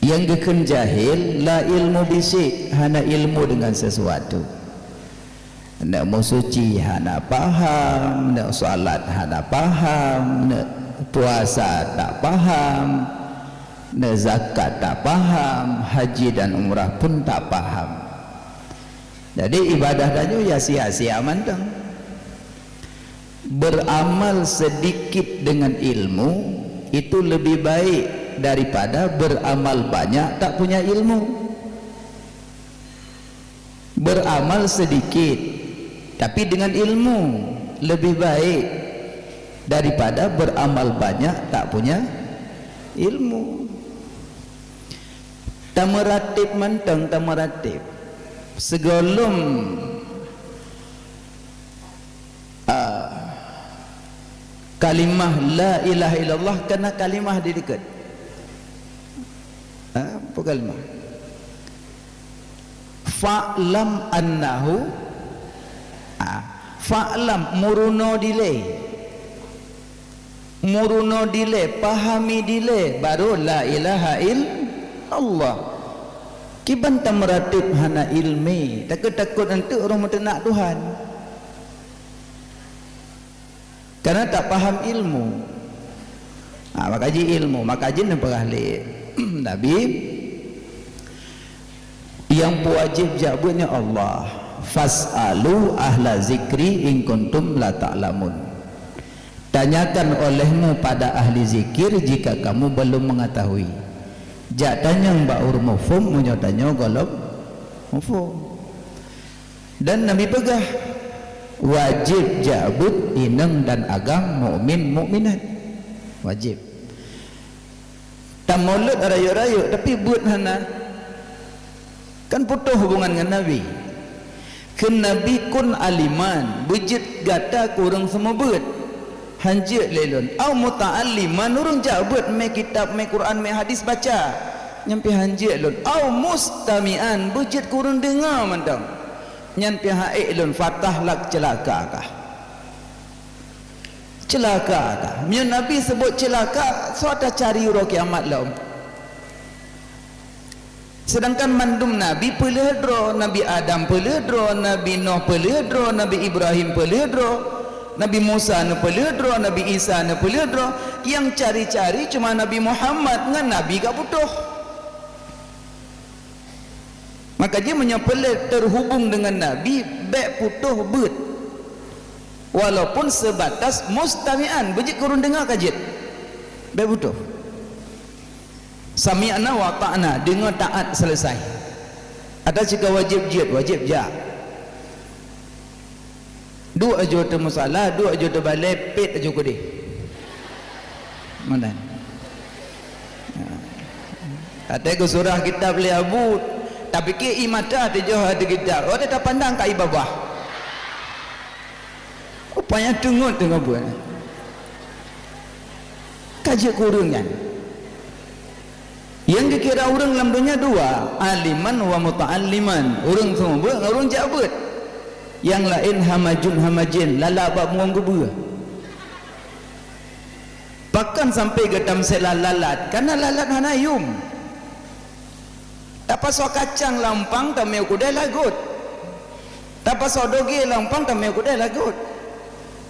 yang geken jahil la ilmu bisik, hana ilmu dengan sesuatu. Nak mau suci hana paham, nak solat hana paham, nak puasa tak paham, nak zakat tak paham, haji dan umrah pun tak paham. Jadi ibadah tadi ya sia-sia mantang. Beramal sedikit dengan ilmu itu lebih baik daripada beramal banyak tak punya ilmu. Beramal sedikit tapi dengan ilmu lebih baik daripada beramal banyak tak punya ilmu. Tamaratib mantang, tamaratib segolong kalimah la ilaha illallah kena kalimah di dekat. Apa kalimah? Fa'lam annahu, fa'lam muruno dile pahami dile baru la ilaha illallah. Kiban tamaratib hana ilmi, takut nanti orang mati nak Tuhan karena tak paham ilmu. Makaji ilmu, makaji nampak ahli Nabi yang wajib jawabnya Allah, fas'alu ahla zikri in kuntum la ta'lamun. Tanyakan olehmu pada ahli zikir jika kamu belum mengetahui. Jak tanya mbak urmufum, menyotanya golok mufum. Dan Nabi pegah wajib jabut ineng dan agam mukmin mukminat wajib. Tak mulut rayu-rayu tapi buat hana kan putus hubungan dengan Nabi. Kan Nabi kun aliman bujit gata kurang semua buat hanjit lelon au muta'alliman urang jabut me kitab me Quran me hadis baca nyampe hanjit lelon au mustami'an bujit kurang dengar mantang nyan pihak ilun fatah lak celaka kah? Celaka kah? Min Nabi sebut celaka, suatu cari uro kiamat lah. Sedangkan mandum Nabi pelihadro, Nabi Adam pelihadro, Nabi Nuh pelihadro, Nabi Ibrahim pelihadro, Nabi Musa ne pelihadro, Nabi Isa ne pelihadro. Yang cari-cari cuma Nabi Muhammad dengan Nabi gak butuh. Maka dia menyapelit terhubung dengan Nabi baik putuh bet walaupun sebatas mustami'an bejik kurun dengar kajit baik putuh sami'na wa ta'na dengar taat selesai. Ada jika wajib jid wajib ja dua aja tu masalah dua aja tu balik pet aja kudih mana kata ke surah kita beli abu tapi ke imata di jauh di kita oh dia pandang kat ibabah upaya dengut dengan buat kaji kurungan yang dikira orang dalam dunia dua aliman wa muta'alliman orang semua buat orang jabut yang lain hamajin lalabak muang kubur bahkan sampai getam sela lalat karena lalat hana yum tak pasal kacang lampang tak mau kudai lagut tak pasal doge lampang tak mau kudai lagut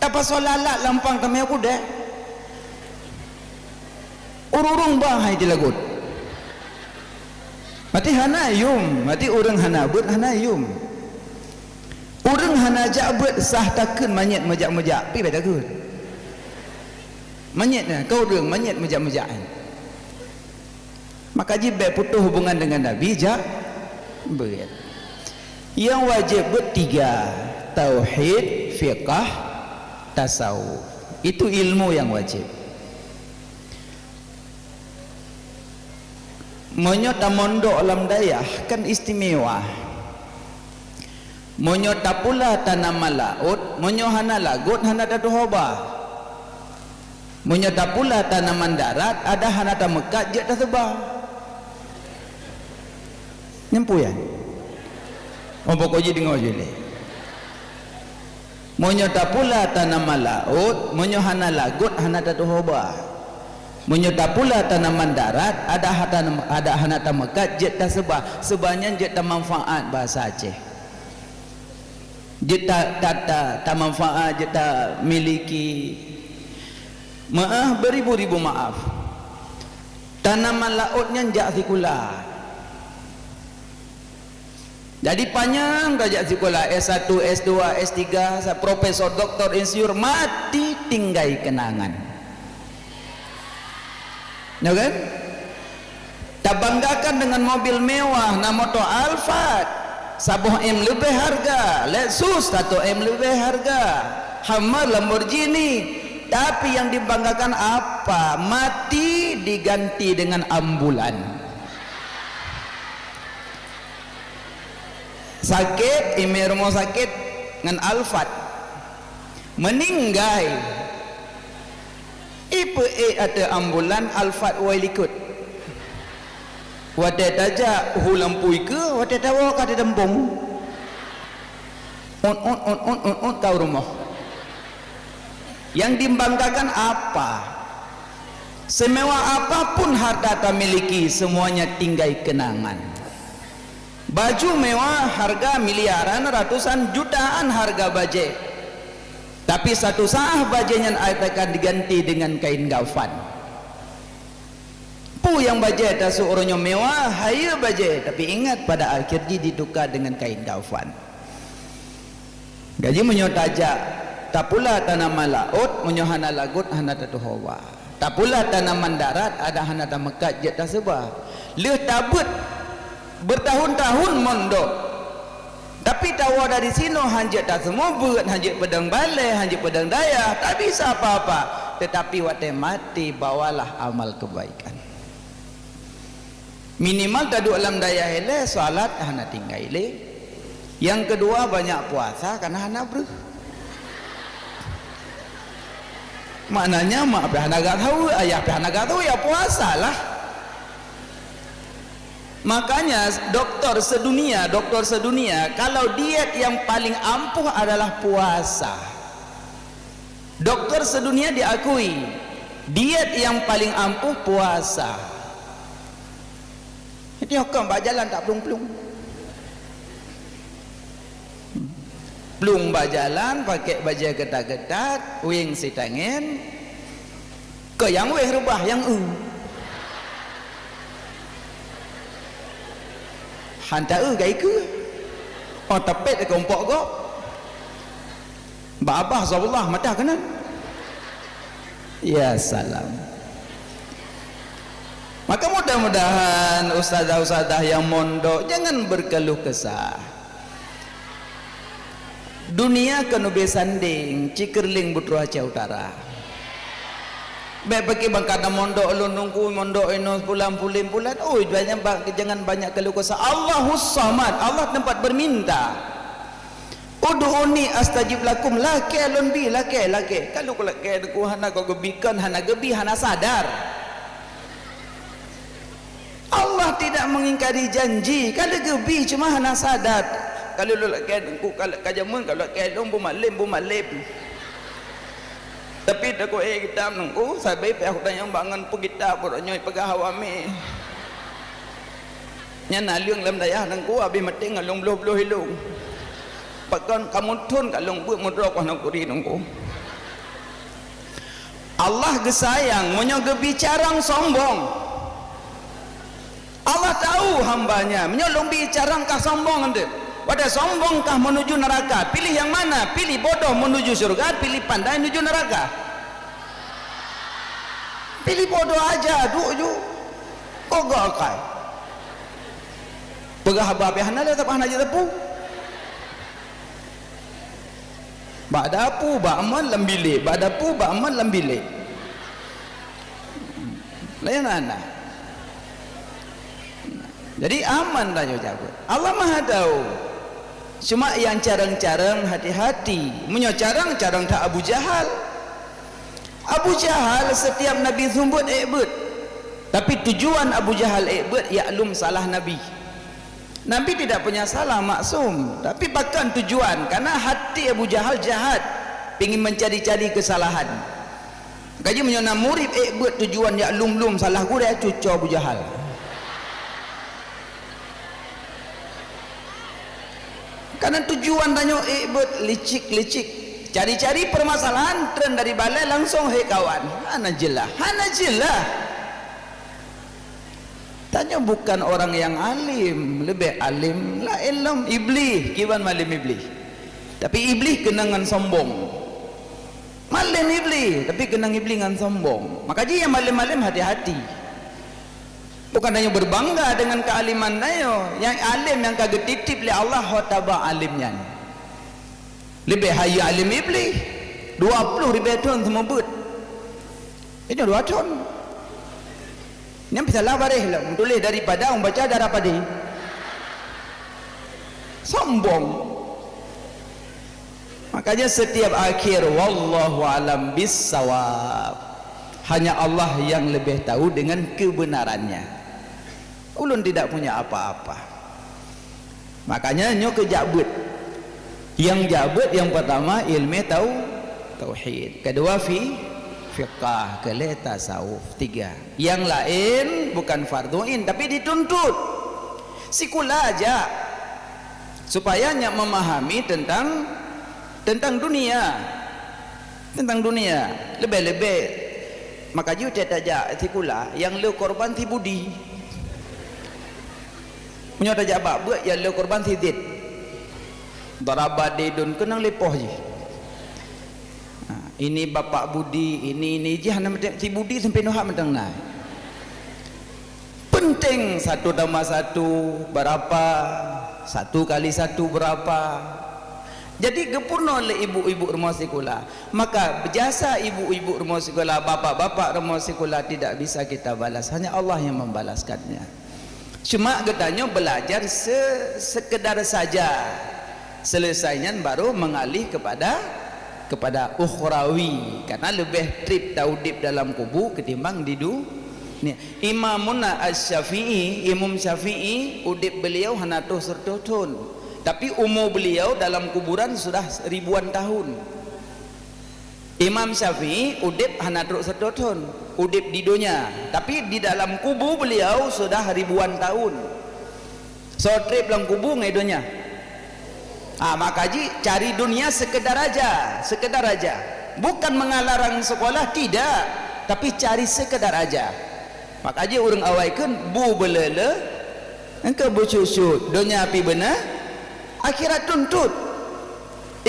tak pasal lalat lampang tak mau kudai urung bahai di lagut mati hana yum mati orang hana but hana yum orang hana jabut sah takun manyet mejak-mejak pi baik takun manyetnya kau orang manyet mejak-mejakan maka jibah putus hubungan dengan Nabi berat. Yang wajib bertiga tauhid, fiqah, tasawuf. Itu ilmu yang wajib. Menyota mondok alam dayah kan istimewa. Menyota pula tanam malaut, menyohana lagut hana datu hoba. Menyota pula tanaman darat ada hana tamekat je dah sebah. Nyampu ya? Oh pokoknya dengar je ni. Menyota pula tanam laut, menyohana lagut hana datu hoba. Menyuta pula tanaman darat ada hanata mekat jet tak sebanya jet tak manfaat bahasa Aceh. Jet tak manfaat, jet tak miliki. Maaf, beribu-ribu maaf. Tanaman lautnya jak sikula. Jadi panjang rajak sekolah S1, S2, S3, profesor, doktor, insinyur, mati tinggai kenangan. Ya kan? Tak banggakan dengan mobil mewah, nama motor Alphard, 10 M lebih harga, Lexus 1 M lebih harga, Hummer, Lamborghini. Tapi yang dibanggakan apa? Mati diganti dengan ambulan. Sakit, email rumah sakit dengan Alphard, meninggal. Ipa ada ambulan Alphard wailikut. Wadah tajak hulampui ke, wadah tawa kata dembong. On kau rumah. Yang dibanggakan apa? Semewah apapun harta tak miliki, semuanya tinggal kenangan. Baju mewah harga miliaran, ratusan jutaan harga baje. Tapi satu saat bajenya akan diganti dengan kain kafan. Pu yang baje tak seorangnya mewah, haya baje. Tapi ingat pada akhirnya ditukar dengan kain kafan. Gaji menyotajak. Tak pula tanaman laut, menyohana lagut, hana tatu hawa. Tak pula tanaman darat, ada hana tamekat jet tak sebah. Leh tabut bertahun-tahun mondok, tapi tawa dari sini hanjat tak semua buat, hanjat pedang balai, hanjat pedang daya, tak bisa apa-apa. Tetapi waktu mati bawalah amal kebaikan. Minimal tadu alam daya hele, salat hana tinggal ile. Yang kedua banyak puasa karena hana beruh. Maknanya mak hana gak tahu, ayah hana gak tahu, ya puasalah. Makanya doktor sedunia kalau diet yang paling ampuh adalah puasa. Doktor sedunia diakui diet yang paling ampuh puasa. Ini hukum bak jalan tak pelung-pelung. Pelung bak jalan pakai baju ketat-ketat, wing si tangan. Ke yang weh rubah yang hantar gay ke oh tepet ke umpok go babah zawallah mata kena ya salam. Maka mudah-mudahan ustazah-ustazah yang mondok jangan berkeluh kesah. Dunia kena besanding cikerling Butuaca Utara. Baik bagi bangkana mondok lu nunggu mondok ini bulan-bulan. Oh jangan banyak keluh kesah. Allahus Samad, Allah tempat berminta. Ud'uni astajib lakum, laki alun bi laki. Kalau laki ku hana kau gebikan, hana gebi, hana sadar. Allah tidak mengingkari janji. Kalau gebi cuma hana sadar. Kalau laki ku kalau kajamun, kalau laki alun bumalim. Tapi dah ko kita nunggu sabai pe aku tanya bangan pu kita pornya pegawami nya naliung lam daya nangku abi mati ngalung bluh hilung pakon kamu tun kalung bu mudrok nang kuri nunggu. Allah gesayang menyo gebicarang sombong. Allah tahu hambanya menyolong bicarang kah sombong ande. Pada sombongkah menuju neraka? Pilih yang mana? Pilih bodoh menuju surga, pilih pandai menuju neraka. Pilih bodoh aja, duju. Ogol kai. Pegah babe hana tetap hana aja tepu. Bak dapu, bak aman lambile, bak dapu, bak aman lambile. Lain anak. Jadi aman dah jago. Allah Maha tahu. Cuma yang carang-carang hati-hati. Menyocarang carang tak Abu Jahal. Abu Jahal setiap Nabi sumbut ikbut. Tapi tujuan Abu Jahal ikbut yaklum salah Nabi. Nabi tidak punya salah, maksum. Tapi bahkan tujuan, karena hati Abu Jahal jahat, ingin mencari-cari kesalahan. Gaji menyona murid buat tujuan ya lum salah gua dia cucu Abu Jahal. Karena tujuan tanya buat licik cari-cari permasalahan tren dari balai langsung hei kawan hana jelah tanya bukan orang yang alim, lebih alim la ilm iblis kiban malim iblis, tapi iblis kenangan sombong. Malim iblis tapi kenang iblis dengan sombong. Maka dia yang malim-malim hati-hati, bukan hanya berbangga dengan kealiman nayo. Yang alim yang kagak titip oleh Allah hotaba alimnya lebih haya alim iblis 20 ribu tahun semua but ini 2 tahun ini bisa lah barih lah tulis daripada membaca daripada sombong. Makanya setiap akhir wallahu alam bissawab, hanya Allah yang lebih tahu dengan kebenarannya. Ulun tidak punya apa-apa. Makanya nyo kejabut. Yang jabut yang pertama ilmu tauhid, kedua fiqh, kelih tasawuf, 3. Yang lain bukan fardhuin tapi dituntut. Sikula aja supaya nyak memahami tentang dunia lebih-lebih. Maka juga tak sikula yang le korban ti budi punya tak bab buat yang le korban ti dit daraba dedun kenang lepoh je. Ini bapak budi ini je hana ti budi sampai nohak mentang naik. Penting 1 tambah 1 berapa, 1 kali 1 berapa. Jadi gempurna oleh ibu-ibu rumah sekolah. Maka berjasa ibu-ibu rumah sekolah, bapak-bapak rumah sekolah tidak bisa kita balas, hanya Allah yang membalaskannya. Cuma katanya belajar sekedar saja, selesainya baru mengalih kepada ukhrawi, karena lebih trip taudib dalam kubu ketimbang di dunia. Imamuna Asy-Syafi'i, Imam Syafi'i udip beliau hana tuh sertutun, tapi umur beliau dalam kuburan sudah ribuan tahun. Imam Syafi'i udip hana truk setutun, udip di dunia, tapi di dalam kubu beliau sudah ribuan tahun. So trip dalam kubu ngai dunia. Maka cari dunia sekedar aja, bukan mengalarang sekolah, tidak, tapi cari sekedar aja. Maka orang awaikan bu belele, engkau bercucut dunia api benar, akhirat tuntut.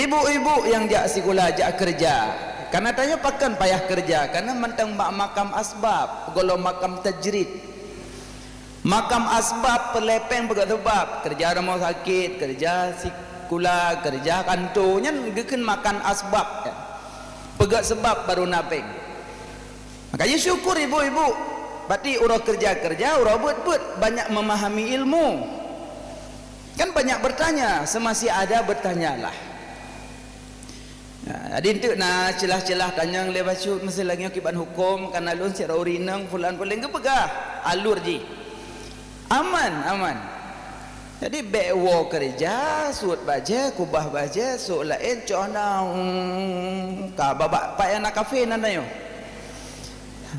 Ibu-ibu yang jak sekolah, jak kerja, karena tanya pakan payah kerja, karena mentang makam asbab, golong makam tajrid, makam asbab pelepeng begat sebab kerja rumah sakit, kerja sekolah, kerja kantornya gekan makan asbab ya. Pegat sebab baru napeng. Makanya syukur ibu-ibu, berarti urang kerja-kerja, urang buat banyak memahami ilmu. Kan banyak bertanya, semasih ada bertanyalah. Jadi itu na celah-celah tanya lepas itu mesti lagi akibat hukum karena lun si raurinang fulan paling ke pegah alur ji. Aman. Jadi bewo kerja, suut baca, kubah baca, suut lain cona ka babak payah nak kafe nanda yo.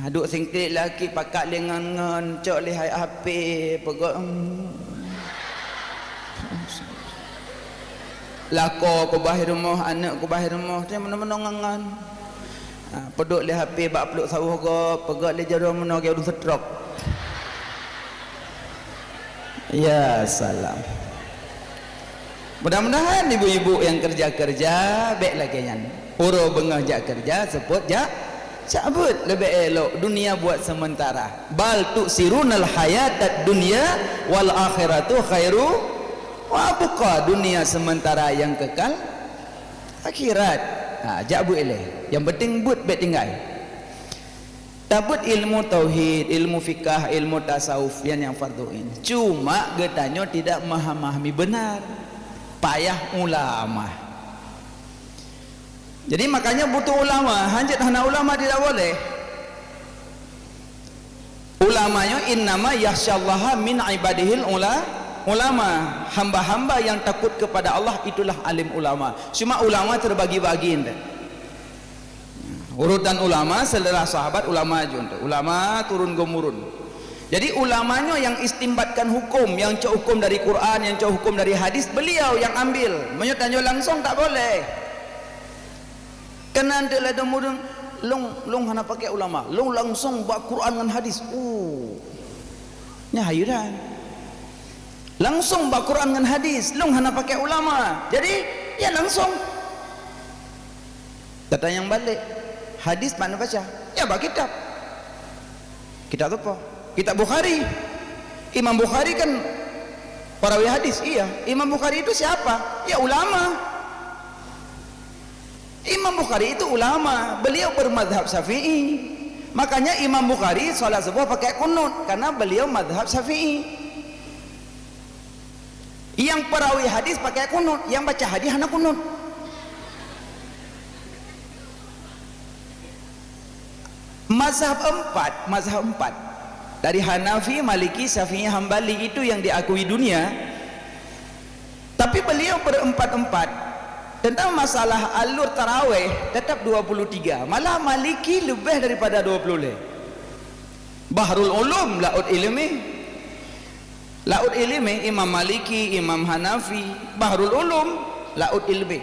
Duk singkit laki pakak lengan cok lihai HP pegak lako ku bahir rumah, anak ku bahir rumah dia mana-mana ngangan peduk li HP bak peluk sawah ke pegak li jarum mana ke urung stroke. Ya salam. Mudah-mudahan ibu-ibu yang kerja-kerja baik lagi nyan uro bengah jak kerja sebut jak cabut lebih elok. Dunia buat sementara, bal tu'sirunal hayatad dunya wal akhiratu khairu wa abqa. Dunia sementara yang kekal, akhirat jak buat eleh. Yang penting buat baik tinggal. Tabut ilmu tauhid, ilmu fikah, ilmu tasawuf yang fardhuin. Cuma getanya tidak memahami benar, payah ulama. Jadi makanya butuh ulama. Hanjat hana ulama tidak boleh. Ulamanya innama yakhsyallaha min ibadihil ulama. Hamba-hamba yang takut kepada Allah itulah alim ulama. Cuma ulama terbagi-bagi. Urutan ulama setelah sahabat, ulama junta, ulama turun gemurun. Jadi ulamanya yang istimbatkan hukum, yang cak hukum dari Quran, yang cak hukum dari hadis, beliau yang ambil. Menyatanya langsung tak boleh. Kena anda ada mudeng, long hana pakai ulama, long langsung buat Quran dengan hadis. Nya hayuran. Langsung buat Quran dengan hadis, long hana pakai ulama. Jadi ya langsung. Kata yang balik, hadis mana baca? Ya baca kitab. Kitab apa? Kitab Bukhari. Imam Bukhari kan perawi hadis. Iya. Imam Bukhari itu siapa? Ya ulama. Imam Bukhari itu ulama. Beliau bermadhab Syafi'i. Makanya Imam Bukhari salat subuh pakai kunut karena beliau madhab Syafi'i. Yang perawi hadis pakai kunut, yang baca hadis hanya kunut. Mazhab empat dari Hanafi, Maliki, Syafi'i, Hambali itu yang diakui dunia. Tapi beliau berempat-empat tentang masalah alur tarawih tetap 23, malah Maliki lebih daripada 20. Bahrul Ulum, laut ilmi Imam Maliki, Imam Hanafi, Bahrul Ulum, laut ilmi.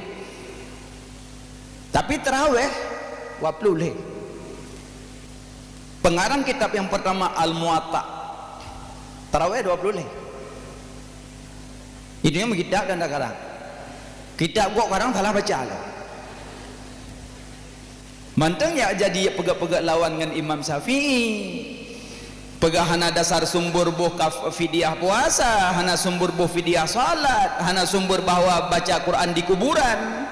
Tapi tarawih 20. Pengarang kitab yang pertama Al-Muwatta, tarawih 20. Itu yang kitab dan sekarang. Kitab gua kadang salah baca lah. Manteng ya jadi pegak-pegak lawan dengan Imam Syafi'i. Pegak hana dasar sumber buh fidyah puasa, hana sumber buh fidyah salat, hana sumber bahwa baca Quran di kuburan.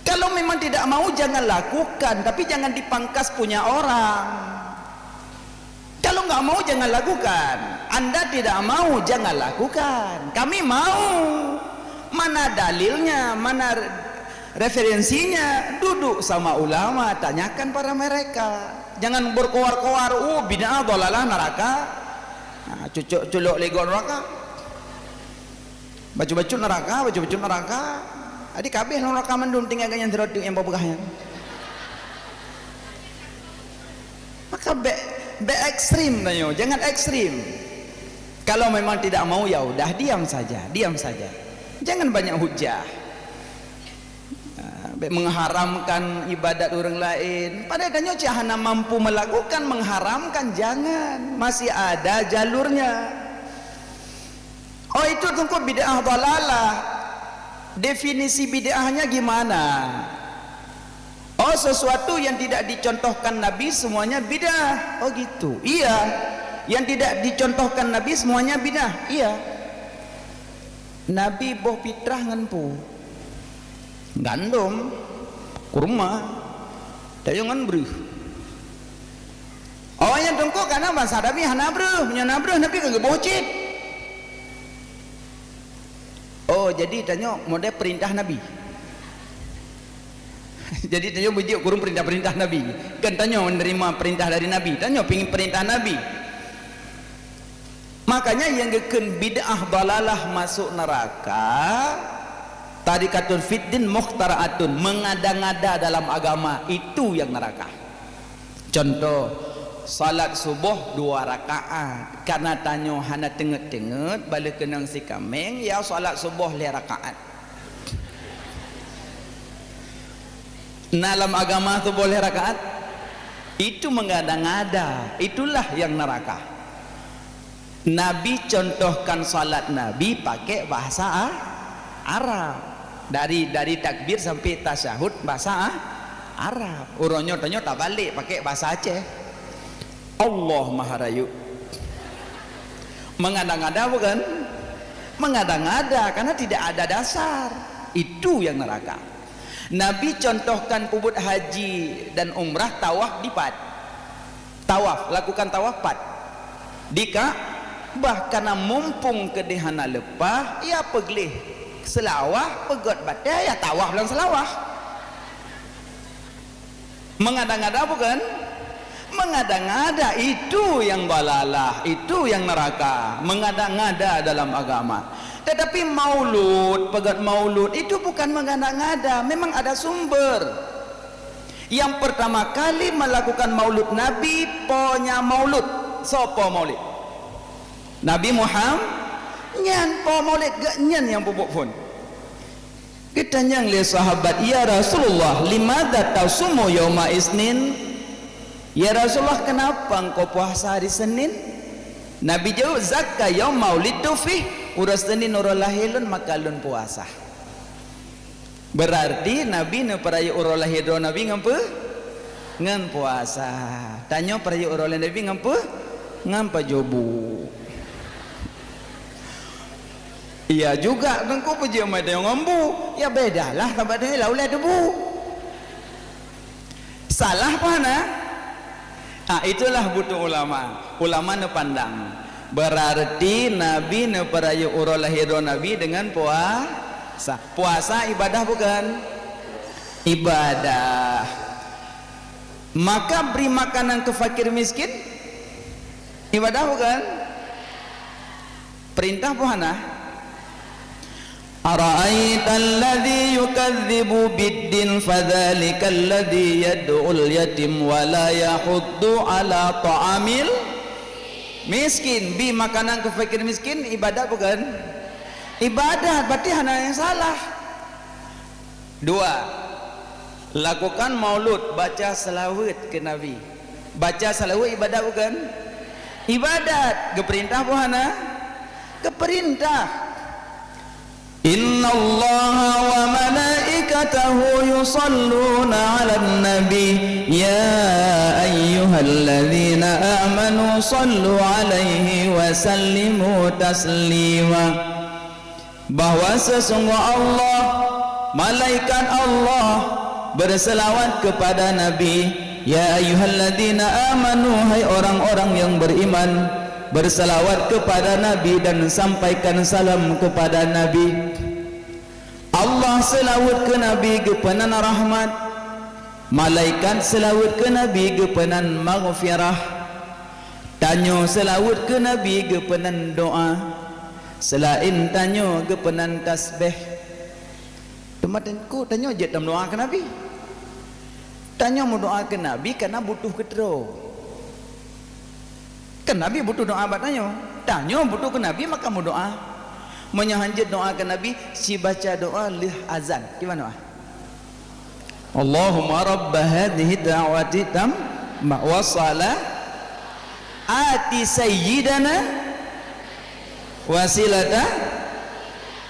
Kalau memang tidak mau jangan lakukan, tapi jangan dipangkas punya orang. Kalau nggak mau jangan lakukan. Anda tidak mau jangan lakukan. Kami mau. Mana dalilnya, mana referensinya? Duduk sama ulama, tanyakan para mereka. Jangan berkoar-koar, bid'ah dhalalah neraka. Nah, culuk lego neraka. Baju-baju neraka. Adik kabeh neraka mendung tinggal yang teroduk yang babagahnya. Maka be ekstrim banyo, jangan ekstrim. Kalau memang tidak mau ya udah diam saja. Jangan banyak hujah. Mengharamkan ibadat orang lain. Padahal danyo cahana mampu melakukan, mengharamkan jangan. Masih ada jalurnya. Oh itu tunggu bid'ah dhalalah. Definisi bid'ahnya gimana? Oh sesuatu yang tidak dicontohkan Nabi semuanya bid'ah. Oh gitu. Iya. Yang tidak dicontohkan Nabi semuanya bid'ah. Iya. Nabi boh fitrah nganpu. Gandum, kurma, dayangan bruh. Oh yang tunggu karena bahasa Nabi hana bruh, Nabi kagak bocit. Oh jadi tanya model perintah Nabi. Jadi tanya bujuk kurung perintah Nabi. Kan tanya menerima perintah dari Nabi. Tanya pingin perintah Nabi. Makanya yang geken bid'ah dalalah masuk neraka. Tarikatun fiddin mukhtara'atun, mengada-ngada dalam agama, itu yang neraka. Contoh salat subuh 2 rakaat karena tanyo hana tenget-tenget balik kenang si kameng ya salat subuh 2 rakaat. Dalam agama tu boleh rakaat, itu mengada-ngada, itulah yang neraka. Nabi contohkan salat Nabi pakai bahasa Arab. Dari takbir sampai tasyahud bahasa Arab. Uronyo tanyo tak balik pakai bahasa Aceh. Allah Maha Rayu. Mengada-ngada bukan? Mengada-ngada karena tidak ada dasar. Itu yang neraka. Nabi contohkan pubut haji dan umrah tawaf di pad. Tawaf, lakukan tawaf pad. Dika bahkan mumpung kedehana lepah ia peglih selawah pegot batai ya tawaf dan selawah. Mengada-ngada bukan? Mengada-ngada itu yang balalah, itu yang neraka. Mengada-ngada dalam agama. Tetapi maulud, pegot maulud itu bukan mengada-ngada, memang ada sumber. Yang pertama kali melakukan maulud Nabi ponya maulud. Sopo maulid? Nabi Muhammad. Nyan po maulid gak nyan yang bubuk pun. Kita nyang le sahabat, ya Rasulullah, limadha tasumu yauma isnin? Ya Rasulullah, kenapa engkau puasa hari Senin? Nabi jawab, zakka yaum maulidu fi, uras Senin urul lahilun maka lun puasa. Berarti Nabi ne peraya urul lahir Nabi ngampe? Ngan puasa. Tanya peraya urul Nabi ngampe? Ngampa jobu. Iya juga tengku puji mai tayong ngambu. Ya bedalah tempat dia laulah debu. Salah pana? Itulah butuh ulama. Ulama ne pandang. Berarti Nabi ne peraya urul lahir Nabi dengan puasa. Puasa ibadah bukan? Ibadah. Maka beri makanan ke fakir miskin ibadah bukan? Perintah puhana. Ara'aita alladhi yukadzibu biddin fadzalika alladhi yad'ul yatim wa la yahuddu ala ta'amil miskin. Bi makanan ke fakir miskin ibadah bukan? Ibadah, berarti hana yang salah. Dua, lakukan maulud, baca selawat ke Nabi. Baca selawat ibadah bukan? Ibadat. Keperintah buhana? Keperintah. Inna Allaha wa malaikatahu yusalluna 'alan nabi ya ayyuhalladzina amanu sallu 'alaihi wa sallimu taslima. Bahwa sesungguh Allah, malaikat Allah berselawat kepada Nabi. Ya ayyuhalladzina amanu, hai orang-orang yang beriman, berselawat kepada Nabi dan sampaikan salam kepada Nabi. Allah selawat ke Nabi gepenan rahmat, malaikat selawat ke Nabi gepenan maghfirah, tanyo selawat ke Nabi gepenan doa, selain tanyo gepenan tasbih. Teman-temanku tanyo je tam doa ke Nabi. Tanyo mau doa ke Nabi karena butuh ketero. Kan Nabi butuh doa buat tanyo butuh ke Nabi maka mau doa. Menyahanjit doa ke Nabi, si baca doa lih azan. Gimana doa? Allahumma rabba hadhihi da'wati tamma wa salah ati sayyidana wasilata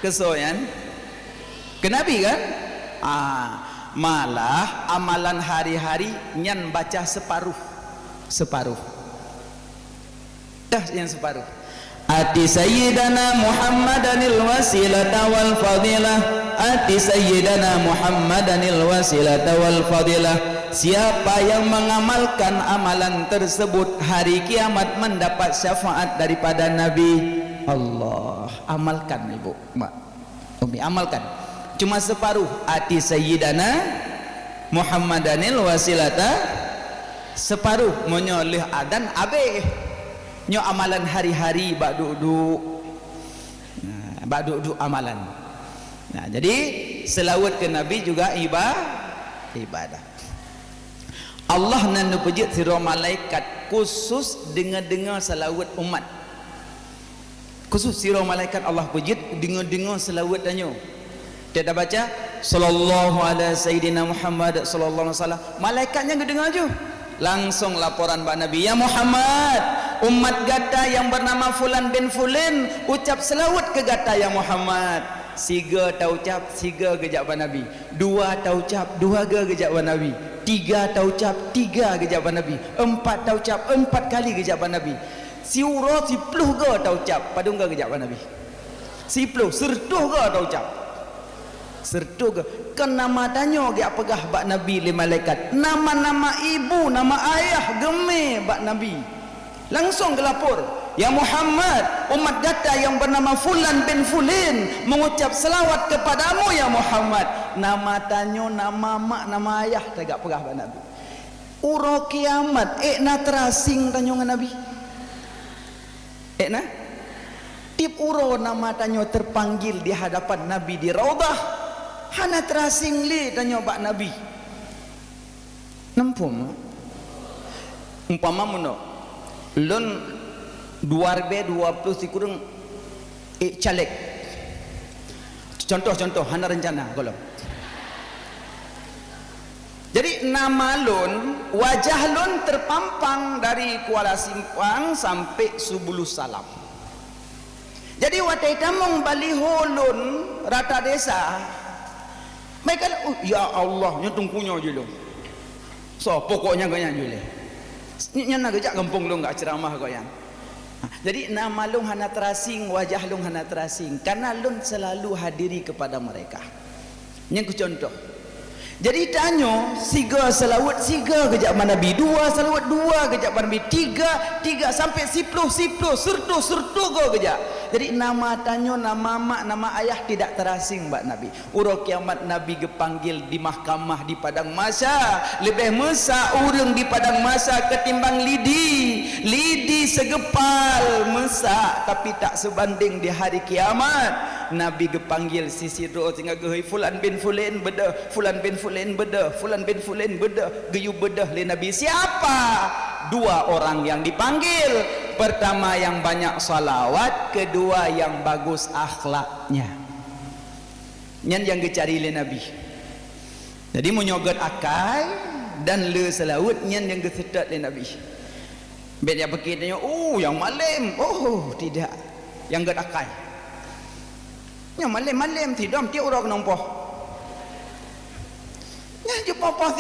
kesoyan ke Nabi kan? Malah amalan hari-hari nyan baca separuh dah yang separuh. Ati sayyidana Muhammadanil wasilata wal fadilah, ati sayyidana Muhammadanil wasilata wal fadilah. Siapa yang mengamalkan amalan tersebut hari kiamat mendapat syafaat daripada Nabi. Allah, amalkan ibu, mak, umi, amalkan. Cuma separuh. Ati sayyidana Muhammadanil wasilata, separuh menyoleh adan abe. Nyo amalan hari-hari bak duduk, bak duduk amalan. Nah, jadi selawat ke Nabi juga ibadah. Allah nan pejit sira malaikat khusus dengar-dengar selawat umat. Khusus sira malaikat Allah pejit dengar-dengar selawat tanyo. Dia dah baca sallallahu alaihi sayyidina Muhammad sallallahu alaihi wasallam. Malaikatnya ngedengar je. Langsung laporan Pak Nabi, ya Muhammad, umat gata yang bernama Fulan bin Fulan ucap selawat ke gata ya Muhammad. Siga tau ucap, siga gejak Pak Nabi. Dua tau ucap, dua gejak Pak Nabi. Tiga tau ucap, tiga gejak Pak Nabi. Empat tau ucap, empat kali gejak Pak Nabi. Siuro sipluh ge tau ucap, padung ge gejak Pak Nabi. Sipluh, sertuh ge tau ucap. Sertuh ge. Kan nama tanyo ge apagah bak Nabi le malaikat. Nama-nama ibu, nama ayah geme bak Nabi. Langsung gelapor, ya Muhammad, umat gata yang bernama Fulan bin Fulan mengucap selawat kepadamu ya Muhammad. Nama tanyo, nama mak, nama ayah tegak pegah bak Nabi. Uro kiamat na terasing tanyo ngan Nabi. Na tip uro nama tanyo terpanggil di hadapan Nabi di Raudah. Hana terasing li tanyo bak Nabi. Nampum umpama muno lon 2020 sikurang caleg. Contoh hana rencana kalau. Jadi nama lon, wajah lon terpampang dari Kuala Simpang sampai Subulus Salam. Jadi watai tamong baliho lon rata desa. Mereka ya Allah, nyotung punya je lo. So pokoknya goyang je le. Nya nak kerja kampung lo enggak ceramah goyang. Jadi nama lon hana terasing, wajah lon hana terasing karena lon selalu hadiri kepada mereka. Yang contoh. Jadi tanya siga selawat siga kejap Nabi, dua selawat dua kejap Nabi, tiga sampai sipluh sertu go kejap. Jadi nama tanya nama mak nama ayah tidak terasing mbak Nabi. Urang kiamat Nabi gepanggil di mahkamah di padang mahsyar, lebih mesa urang di padang mahsyar ketimbang lidi segepal mesa tapi tak sebanding di hari kiamat. Nabi gepanggil sisi doa tinggal gehi fulan bin fulan bedah, fulan bin fulan bedah, fulan bin fulan bedah, geyu bedah le Nabi. Siapa? Dua orang yang dipanggil. Pertama yang banyak salawat, kedua yang bagus akhlaknya. Nyan yang dicari le Nabi. Jadi menyogot akai dan le salawat nyan yang gesetat le Nabi. Bet dia pergi tanya, oh yang malam, oh tidak, yang get akai. Yang malam tidom tiap orang nampak. Yang jumpa po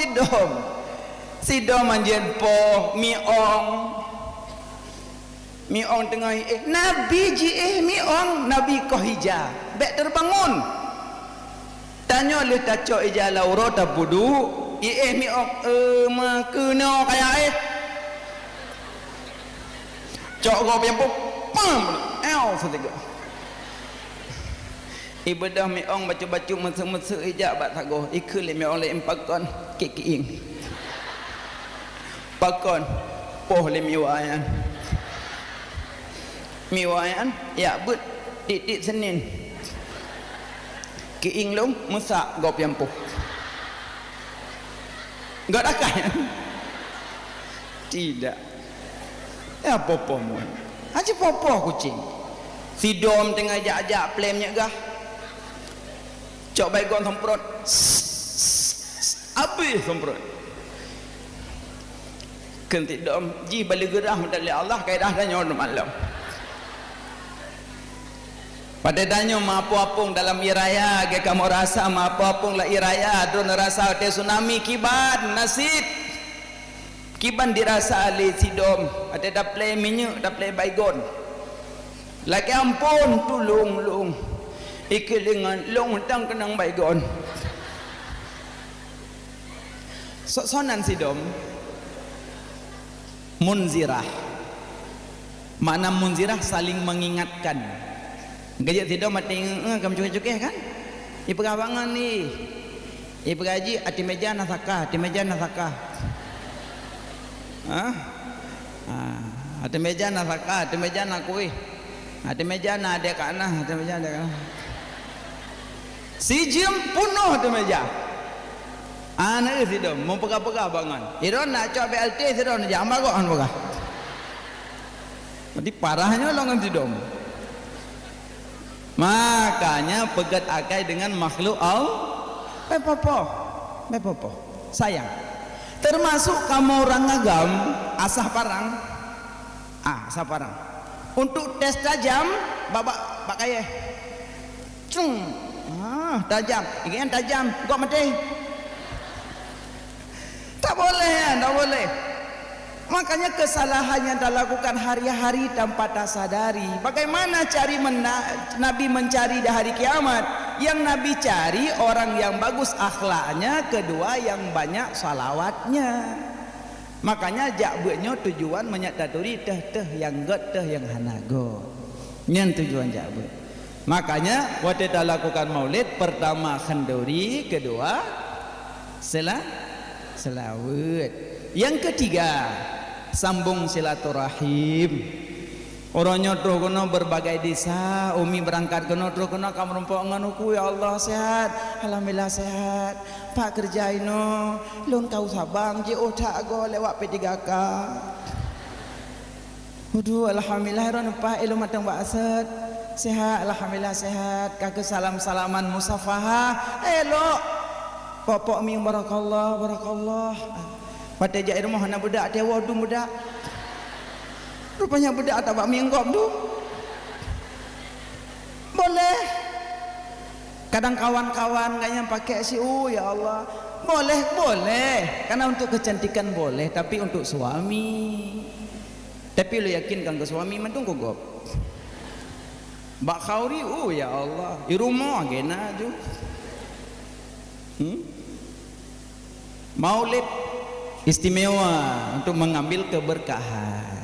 sidom anjen po miong tengah Nabi ji miong Nabi ko hija bek terbangun tanya le taco ija lauro ta budu miong makeno kaya cok go yang po pam setiga ibadah miong baca-baca masa-masa ijak bat tago ikul miong le empakon kikiing pakon poh le miwayan ya but titik Senin kiing long mesak gop yang poh enggak akan tidak ya popo mu aja popo kucing sidom tengah ajak-ajak plemnya gah cok baygon semprot habis semprot kentik dom ji balik gerah dari Allah kaedah dan nyon malam pada danyo mapu-apung dalam iraya ke kamu rasa mapu-apung la iraya drone rasa te tsunami kiban nasib kiban dirasa ali sidom ada daple minyak daple baygon laki ampun tulung ikilingan long tang kenang baygon sonan sidom munzirah makna munzirah saling mengingatkan gajak sidom mati kamu cukai kan ipegawangan ni ipegaji ati meja nasakah ati meja nasakah ati meja nasakah ati meja nakui ati meja na ada kana ati meja ada kana si jam punuh tu meja anak itu mau pegah-pegah bangan iron nak cak BLT iron jam bago an pegah jadi parahnya longan sidom makanya pegat akai dengan makhluk Allah bepopo sayang termasuk kamu orang agam asah parang asah parang untuk tes tajam babak pakai tajam ingin tajam kok mati tak boleh makanya kesalahan yang dilakukan hari-hari tanpa tak sadari bagaimana Nabi mencari di hari kiamat yang Nabi cari orang yang bagus akhlaknya kedua yang banyak salawatnya makanya jakbutnya tujuan menyataturi teh yang got teh yang hanago nyan tujuan jakbut makanya waktu kita lakukan maulid pertama khanduri kedua selawat yang ketiga sambung silaturahim Orangnya terus kono berbagai desa, umi berangkat kono terus kono kamu rompok nganuku ya Allah sehat, alhamdulillah sehat. Pak kerja ino, lon kau sabang je otak go lewat P3K. Waduh alhamdulillah ron pak elo matang baset. Sehat alhamdulillah sehat. Kakek salam-salaman musafahah elok. Popok mi barakallah barakallah. Pada jai rumah na budak dewa du budak. Rupanya budak tak bak minggop tu. Boleh. Kadang kawan-kawan kayaknya pakai siu ya Allah. Boleh. Karena untuk kecantikan boleh, tapi untuk suami. Tapi lu yakinkan ke suami mentung gop. Bak khauri ya Allah. Di rumah gena ju. Maulid istimewa untuk mengambil keberkahan.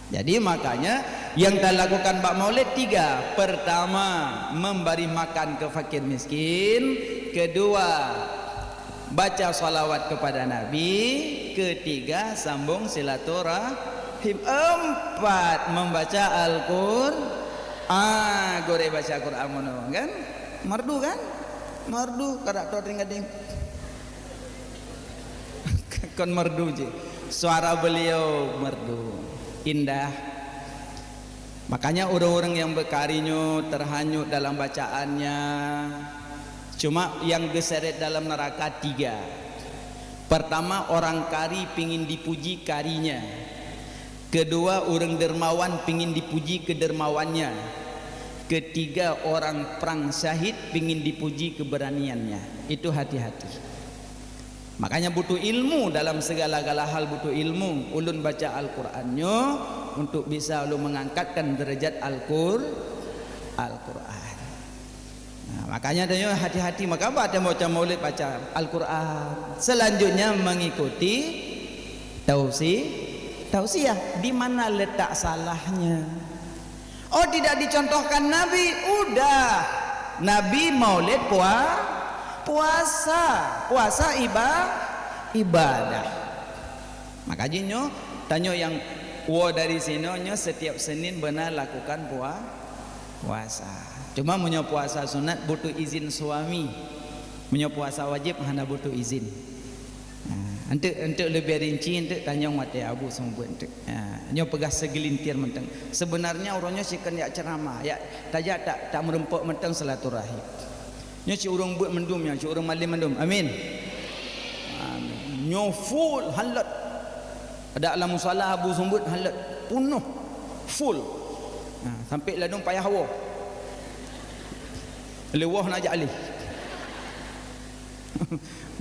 Jadi makanya yang kita lakukan bak maulid 3. Pertama, memberi makan ke fakir miskin. Kedua, baca salawat kepada Nabi. Ketiga, sambung silaturahim. 4, membaca Al-Qur'an. Gore baca Al-Qur'an mono kan? Merdu kan? Merdu kada to ringading. Kon merdu je. Suara beliau merdu. Indah. Makanya orang-orang yang berkarinyo terhanyut dalam bacaannya. Cuma yang geseret dalam neraka 3. Pertama, orang kari pingin dipuji karinya. Kedua, orang dermawan pingin dipuji kedermawannya. Ketiga, orang perang syahid pingin dipuji keberaniannya. Itu hati-hati. Makanya butuh ilmu dalam segala-gala hal, butuh ilmu. Ulun baca Al-Qur'annya untuk bisa ulun mengangkatkan derajat Al-Qur'an. Nah, makanya tanya hati-hati. Maka apa ada baca maulid baca Al-Qur'an. Selanjutnya mengikuti tausiah. Di mana letak salahnya? Oh, tidak dicontohkan Nabi. Udah. Nabi maulid puasa ibadah. Makanya tanya yang dari sini setiap Senin benar lakukan puasa. Cuma punya puasa sunat butuh izin suami. Punya puasa wajib hanya butuh izin. Untuk lebih rinci untuk tanya mati abu semua untuk. Nyo pegah segelintir menteng. Sebenarnya orangnya sikan ya ceramah ya tajak tak merempok menteng silaturahim. Nya si urang buat mendum nya, si urang malim mendum. Amin. Amin. Nyo full halat. Ada alam musalah Abu Sumbut halat penuh full. Sampai ladung payah hawa. Lewah nak ajak alih.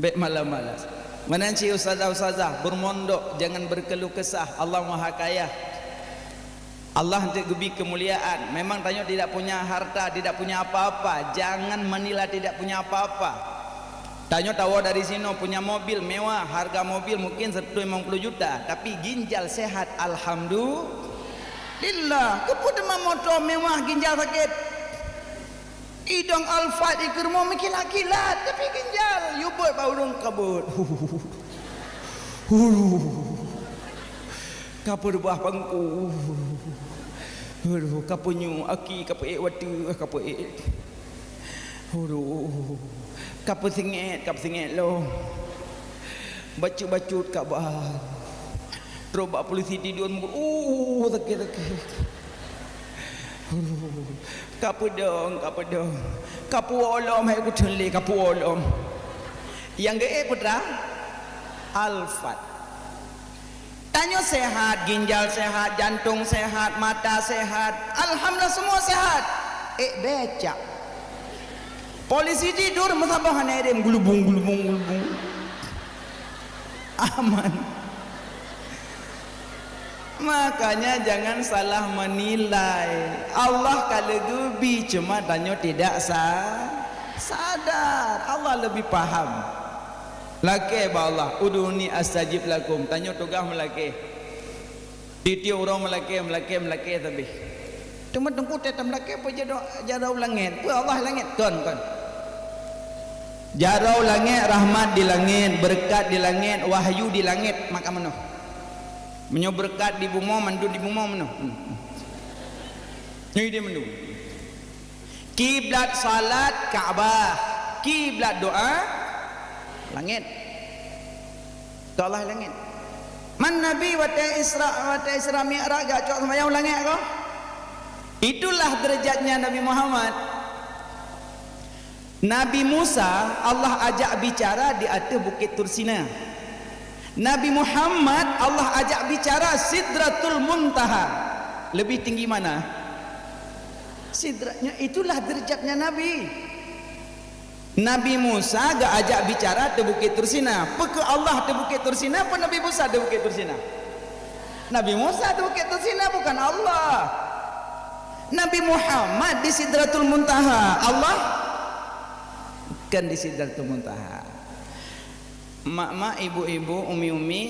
Baik malam-malas. Menanci ustazah-ustazah bermondok, jangan berkeluh kesah. Allah Maha Kaya. Allah untuk gebi kemuliaan. Memang tanya tidak punya harta, tidak punya apa-apa. Jangan menilai tidak punya apa-apa. Tanya tahu dari sini punya mobil mewah, harga mobil mungkin 150 juta, tapi ginjal sehat, alhamdulillah. Kepu demam motor mewah, ginjal sakit. Idong Alphard ikut mau kilat-kilat, tapi ginjal yubut bau dong kabut. Kapur buah pangku. Aduh, kapunyu aki kapu watu kapu aduh, kapu singet lo. Bacut-bacut kabar. Terobak polisi tidur sakit. Kapu dong. Kapu olom hai kutuli kapu olom. Yang ge putra Alfat. Tanya sehat, ginjal sehat, jantung sehat, mata sehat, alhamdulillah semua sehat. Becak. Polisi tidur masabahan edem gulubung. Aman. Makanya jangan salah menilai. Allah kalau gebi cuma tanya tidak sadar. Allah lebih paham. Laki ba Allah uduni astajib lakum. Tanya tugah melaki. Titi orang melaki tapi. Cuma tengku tetam melaki apa jarau langit. Apa Allah langit kon. Jarau langit, rahmat di langit, berkat di langit, wahyu di langit, maka mana? Menyo berkat di bumi, mandu di bumi mana? Ini dia mendung. Kiblat salat Kaabah, kiblat doa langit. Tu Allah langit. Man Nabi wa Isra Mi'raj gak cok sembahyang langit kau. Itulah derajatnya Nabi Muhammad. Nabi Musa Allah ajak bicara di atas Bukit Tursina. Nabi Muhammad Allah ajak bicara Sidratul Muntaha. Lebih tinggi mana? Sidratnya. Itulah derajatnya Nabi. Nabi Musa gak ajak bicara di Bukit Tursina. Peke Allah di Bukit Tursina apa Nabi Musa di Bukit Tursina? Nabi Musa di Bukit Tursina, bukan Allah. Nabi Muhammad di Sidratul Muntaha. Allah bukan di Sidratul Muntaha. Mak-mak, ibu-ibu, umi-umi,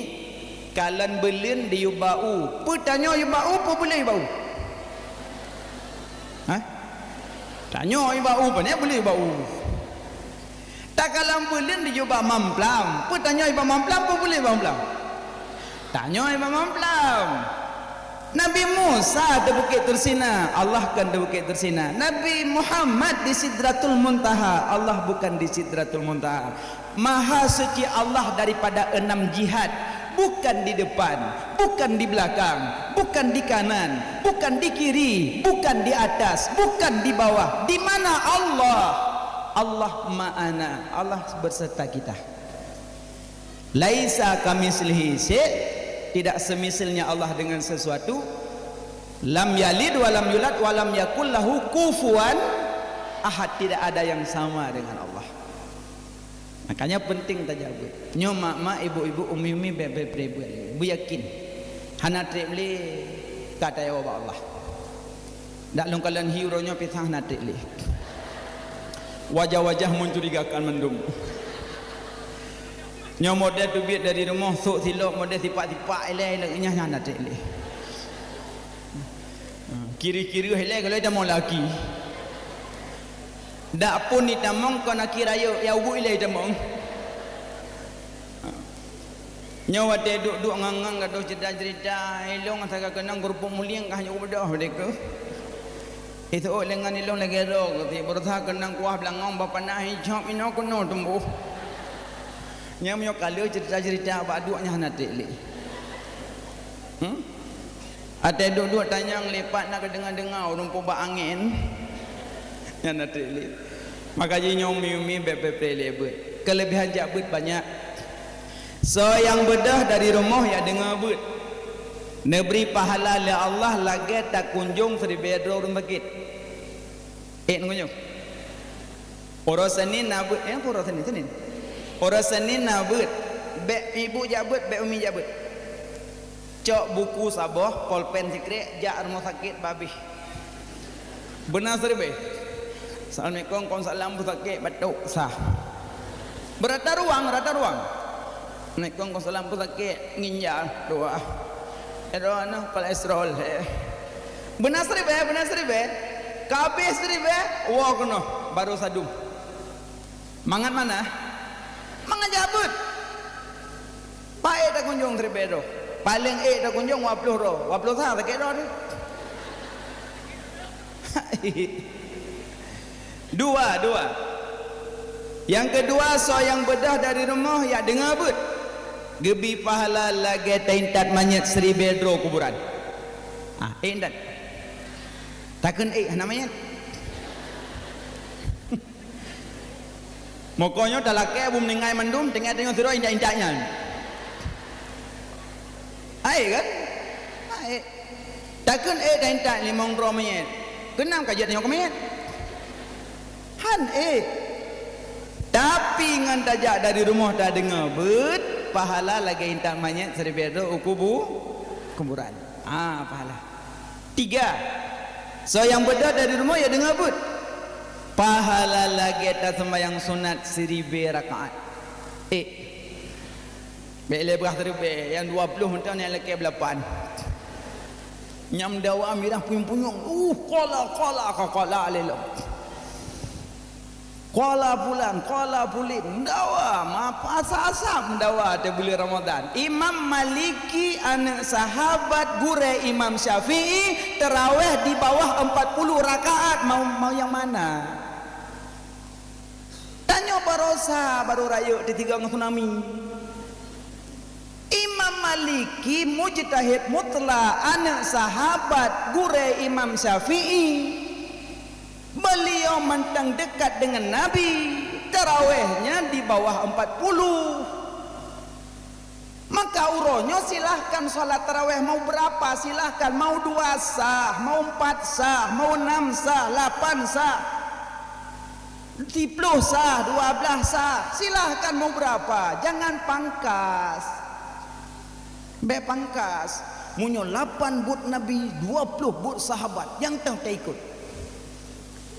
kalian belin di Yubau. Tanya Yubau apa boleh Yubau? Hah? Tanya Yubau apa ni boleh Yubau? Tak kalam belin di Yubau Mamplam. Tanya Yubau Mamplam apa boleh Mamplam? Tanya Yubau Mamplam. Nabi Musa di Bukit Tursina, Allah kan di Bukit Tursina. Nabi Muhammad di Sidratul Muntaha, Allah bukan di Sidratul Muntaha. Maha suci Allah daripada 6 jihad, bukan di depan, bukan di belakang, bukan di kanan, bukan di kiri, bukan di atas, bukan di bawah. Di mana Allah? Allah ma'ana, Allah berserta kita. Laisa kamislihi syai', tidak semisalnya Allah dengan sesuatu. Lam yalid wa lam yulad wa lam yakul lahu kufuwan ahad, tidak ada yang sama dengan Allah. Makanya penting tajawud. Nyo mak-mak, ibu-ibu, umi-umi, bebe-bebe, bu yakin hana tribli kata ya Allah. Dak long kalian hiuronya pisah hana tribli. Wajah-wajah mencurigakan mendung. Nyo model tu biar dari rumah sok silap model tipak-tipak eleh nya hana tribli. Kiri-kiri eleh kalau dah mau laki. Dak pun ditamong kau nak kira ya ubu ilai tamong. Nyawa te duk ngangang gaduh cerita-cerita ilong antara kenang grup muliang kah nyawa bedah mereka. Itu lengan ilong lagi ro ti bertha kenang kuah belangong bapa nah hijab ino kuno tumbuh. Nyamyo kali cerita-cerita baduknya hana tekli. Ada duk tanya lepat nak dengar-dengar rumpu ba angin. Yang nak terlihat. Maka jadi umi-umi bebe-bebe. Kelebihan jabut banyak. So yang bedah dari rumah ya dengar but. Neberi pahala oleh Allah lagi tak kunjung 1,000 rumah bakit. Kunjung. Orang Senin nabut. Orang Senin. Orang Senin nabut. Bek ibu jabut, bek umi jabut. Cok buku sabah, polpen sikret, jak rumah sakit babih. Benar seribu. Assalamualaikum, salam sakit batuk sah. Berata ruang. Assalamualaikum, salam sakit nginjal doa. Doa no kolesterol. Benar seribu. Kabeh seribu. Wah kono baru sadum. Mangan mana? Mangan jabut. Pae tak kunjung seribu. Paling tak kunjung 20 ro. 20 sah sakit ro. Dua. Yang kedua, so yang bedah dari rumah ya dengar but. Gebi pahala lagi taintat manyet 1,000 kuburan. Indat. Takkan namanya. Mokonyo dalake bum ningai mandum tengah-tengah siro indak-indaknya. Kan? Takkan taintat 5 mayat. Kenam kajat tengok mayat. Tapi ngan tajak dari rumah tak dengar bet pahala lagi intak manyet 1,000 kuburan. Pahala 3. So yang bedah dari rumah ya dengar bet pahala lagi tak sembahyang sunat 1,000 rakaat. Bele berah terbe yang 20 mentang yang laki 8. Nyam dawa amirah punyung-punyung. Qala alillah. Qala fulan, qala fulin, dawa apa asam dawa te bulan Ramadan. Imam Maliki anak sahabat gure Imam Syafi'i tarawih di bawah 40 rakaat, mau yang mana? Tanya Barosa baru rayuk di 3 tsunami. Imam Maliki mujtahid mutlak anak sahabat gure Imam Syafi'i. Beliau mentang dekat dengan Nabi, tarawihnya di bawah 40. Maka uronyo silahkan salat tarawih mau berapa silahkan, mau 2 sah, mau 4 sah, mau 6 sah, 8 sah, 10 sah, 12 sah, silahkan mau berapa, jangan pangkas. Be pangkas, munyo 8 but Nabi, 20 but sahabat yang tak ikut.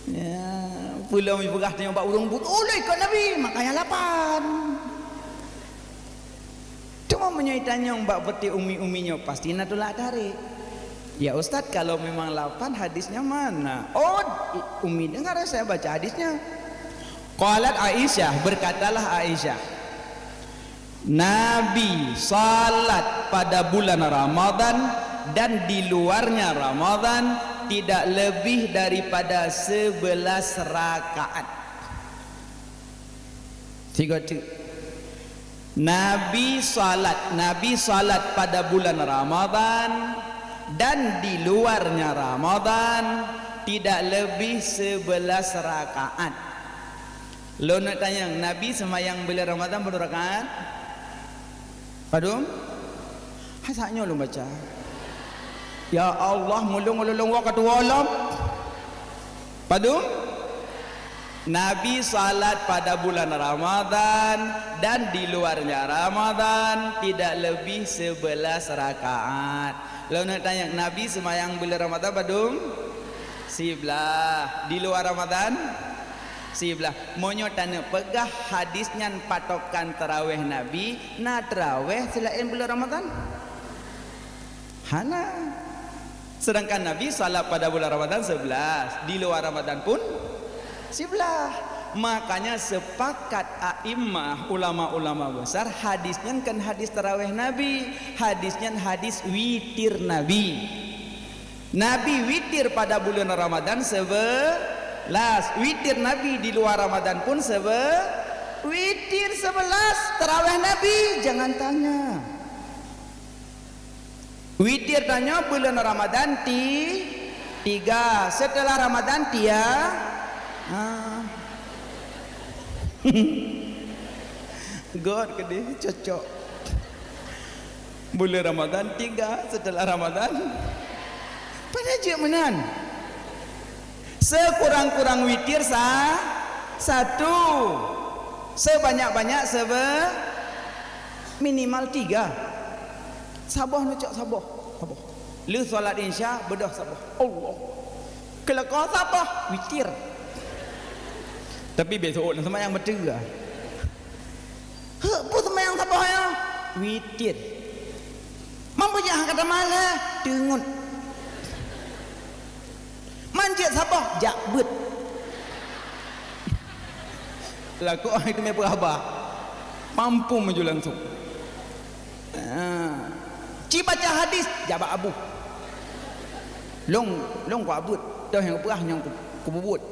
Ya, pula mi pegah tengok bak urung but, oleh ikut Nabi, makanya 8. Cuma menyaitanya mbak peti umi-uminya pasti nak tolak tarik. Ya Ustaz, kalau memang 8 hadisnya mana? Oh, umi dengar saya baca hadisnya. Qalat Aisyah, berkatalah Aisyah, Nabi salat pada bulan Ramadan dan di luarnya Ramadan tidak lebih daripada 11 rakaat. 3 Nabi salat pada bulan Ramadan dan di luarnya Ramadan tidak lebih 11 rakaat. Lo nak tanya, Nabi semayang bulan Ramadan berapa rakaat? Padum? Hasaknya lo baca. Ya Allah, mulung wa ketua alam. Padum? Nabi salat pada bulan Ramadan dan di luarnya Ramadan tidak lebih 11 rakaat. Lalu nak tanya, Nabi semayang bulan Ramadan padum? Sebelah. Di luar Ramadan? Sebelah. Monyo tanya, pegah hadisnya patokan tarawih Nabi, na tarawih selain bulan Ramadan? Hana. Sedangkan Nabi salat pada bulan Ramadan 11, di luar Ramadan pun 11. Makanya sepakat a'immah, ulama-ulama besar, hadisnya kan hadis tarawih Nabi, hadisnya hadis witir Nabi. Nabi witir pada bulan Ramadan 11, witir Nabi di luar Ramadan pun 11, witir 11, tarawih Nabi jangan tanya. Witir tanya bulan Ramadan 3, setelah Ramadan dia God kedih cocok. Bulan Ramadan 3, setelah Ramadan pada je menan. Sekurang-kurang witir 1, sebanyak-banyak minimal 3. Sabah nucak sabah. Lu solat insya bedah sabah. Allah. Kalau kau sabah witir. Tapi besok nak sembahyang betul lah. Apa sembahyang sabah ya? Witir. Mampu jangan kata malah dengut. Manjat sabah jakbut. Laku orang itu memang abah. Mampu maju langsung. Ci baca hadis jabak abu. Long ku abut, dah yang perah yang ku bubut.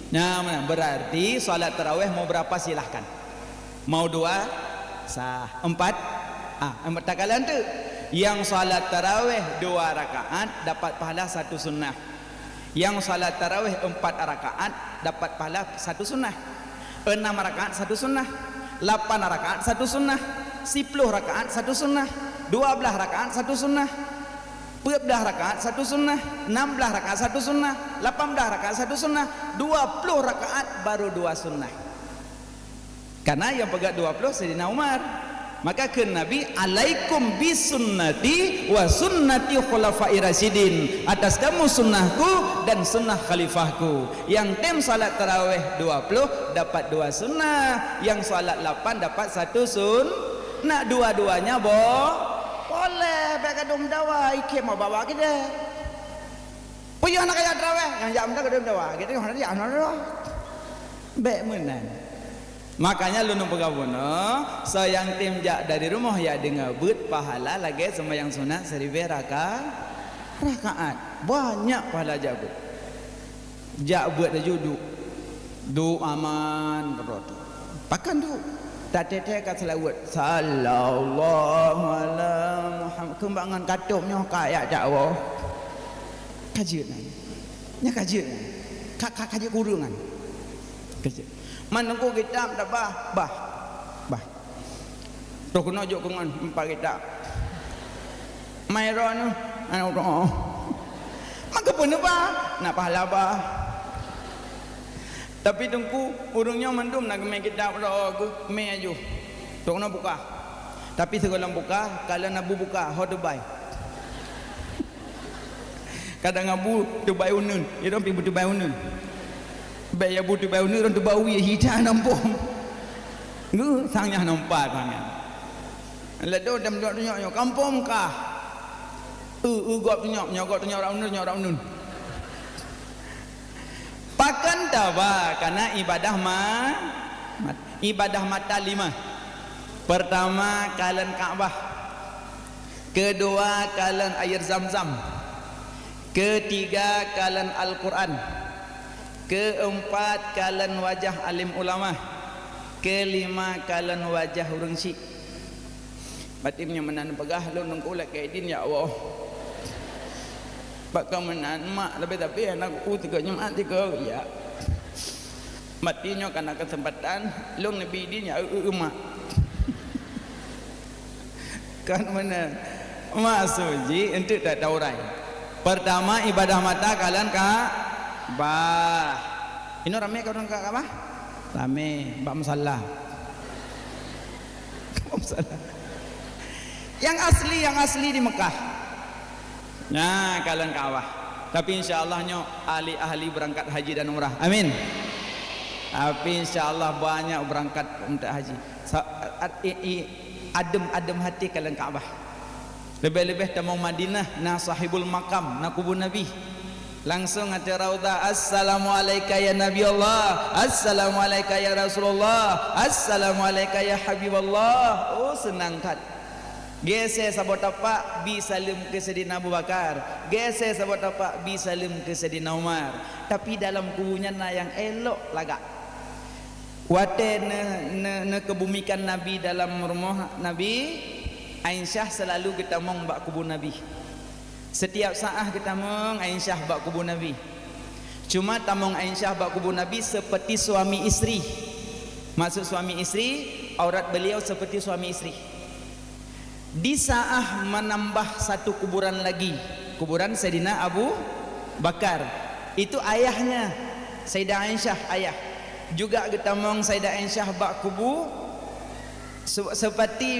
Nah, mana? Berarti salat tarawih mau berapa silahkan. Mau 2 sah, 4 4 takalan tu. Yang salat tarawih 2 rakaat dapat pahala 1 sunnah. Yang salat tarawih 4 rakaat dapat pahala 1 sunnah. 6 rakaat 1 sunnah. 8 rakaat 1 sunnah, 10 rakaat 1 sunnah, 12 rakaat 1 sunnah, 14 rakaat 1 sunnah, 16 rakaat 1 sunnah, 18 rakaat 1 sunnah, 20 rakaat baru 2 sunnah. Karena yang pegat 20 Sayyidina Umar. Maka ke Nabi, alaikum bisunnati wa sunnati khulafai rasyidin, atas kamu sunnahku dan sunnah khalifahku. Yang tem salat tarawih 20 dapat 2 sunnah, yang salat 8 dapat 1 sunnah. Dua-duanya boleh. Baik kadung dawa ikhlas mau bawa kita. Puyo anak kaya terawih yang jam tak kedua dawa. Kita yang hari anak dawa. Baik menan. Makanya lu nu pegawona, sayang tim jak dari rumah ya dengar but pahala lagi sembahyang sunat 1000 rakaat. Banyak pahala jabut. Jak buat duduk. Du aman perut. Pakan tu. Tak teteh kat selawat. Sallallahu alaihi Muhammad. Kembangan katupnya kayak dakwah. Kajian. Nya kajian. Kajian kurungan. Kajian. Mana ku kitab dah bah. Tu kena jok kungan 4 kitab. Mairon anu tu. Maka pun bah. Nak pahala bah. Tapi tengku urungnya mendum nak main kitab dah ke main aju. Tu kena buka. Tapi segala buka, kalau nak buka how to buy. Kadang abu tu buy unun, dia orang pergi tu buy unun. Baik abu tu buy unun, orang tu bau ye hita nampung. Ngu sangnya nampak sangat. Ledo dam dok nyok kampung kah? Gop nyok orang unun. Pakan tawa karena ibadah mata 5. Pertama kalian Ka'bah. Kedua kalian air Zam-Zam. Ketiga kalian Al-Quran. Keempat kalian wajah alim ulama. Kelima kalian wajah urang syik. Batimnya menan pegah lu nengkulak kaidin ya Allah. Bakal menan mak tapi anak ku 3 Jumaat 3 ya. Matinya karena kesempatan lu nabi din ya mak. Kan mana masuji untuk tak tahu rai. Pertama ibadah mata kalian Ka'bah. Ini ramai kau orang Ka'bah? Ramai, bab musalla. Yang asli di Mekah. Nah, kalian Ka'bah. Tapi insyaallah ahli berangkat haji dan umrah. Amin. Tapi insyaallah banyak berangkat untuk haji. Adem hati kalian Ka'bah. Lebih-lebih tamang Madinah na sahibul makam na kubur Nabi. Langsung ati raudhah, assalamualaikum ya Nabi Allah, assalamualaikum ya Rasulullah, assalamualaikum ya Habiballah. Oh senang kat. Geser sabot tapak bi salim ke Sayyidina Abu Bakar, geser sabot tapak bi salim ke Sayyidina Umar. Tapi dalam kubunya na yang elok lagak. Wate ne kebumikan Nabi dalam rumah Nabi. Aisyah selalu kita mong bak kubur Nabi. Setiap saat kita mong Aisyah bak kubur Nabi. Cuma tamong Aisyah bak kubur Nabi seperti suami istri. Maksud suami istri, aurat beliau seperti suami istri. Di saat menambah satu kuburan lagi, kuburan Sayyidina Abu Bakar. Itu ayahnya Sayyidah Aisyah, ayah. Juga kita mong Sayyidah Aisyah bak kubur seperti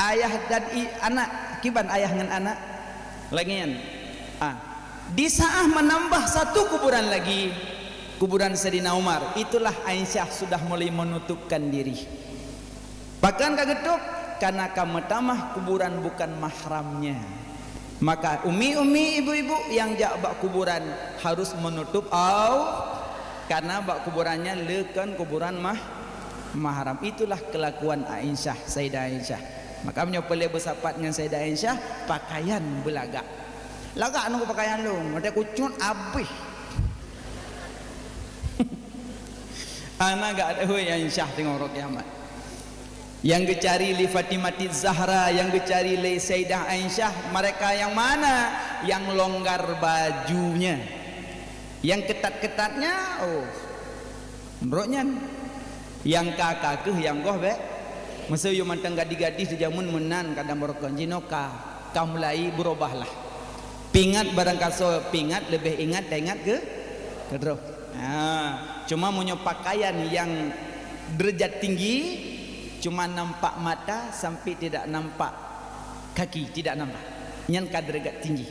ayah dan anak, kiban ayah dengan anak lagian. Di saat menambah satu kuburan lagi, kuburan Sayyidina Umar, itulah Aisyah sudah mulai menutupkan diri. Bahkan kagetuk karena kamu tamah kuburan bukan mahramnya. Maka umi ibu-ibu yang jak bak kuburan harus menutup karena bak kuburannya lekan kuburan mahram. Itulah kelakuan Aisyah, Sayyidah Aisyah. Makanya boleh bersahabat dengan Sayyidah Aisyah, pakaian belagak. Lagak nunggu pakaian lu, ada kucut habis. Anak gak ada Aisyah tengok rok kiamat. Yang kecari li Fatimati Zahra, yang kecari li Sayyidah Aisyah, mereka yang mana? Yang longgar bajunya. Yang ketat-ketatnya, menurutnya. Yang kakak yang goh be. Masa you mantang gadis-gadis jamun menan kadang berkon jinoka mulai berubahlah. Pingat barang kaso pingat lebih ingat ke terus. Cuma punya pakaian yang derajat tinggi cuma nampak mata sampai tidak nampak kaki, tidak nampak. Nyen ka derajat tinggi.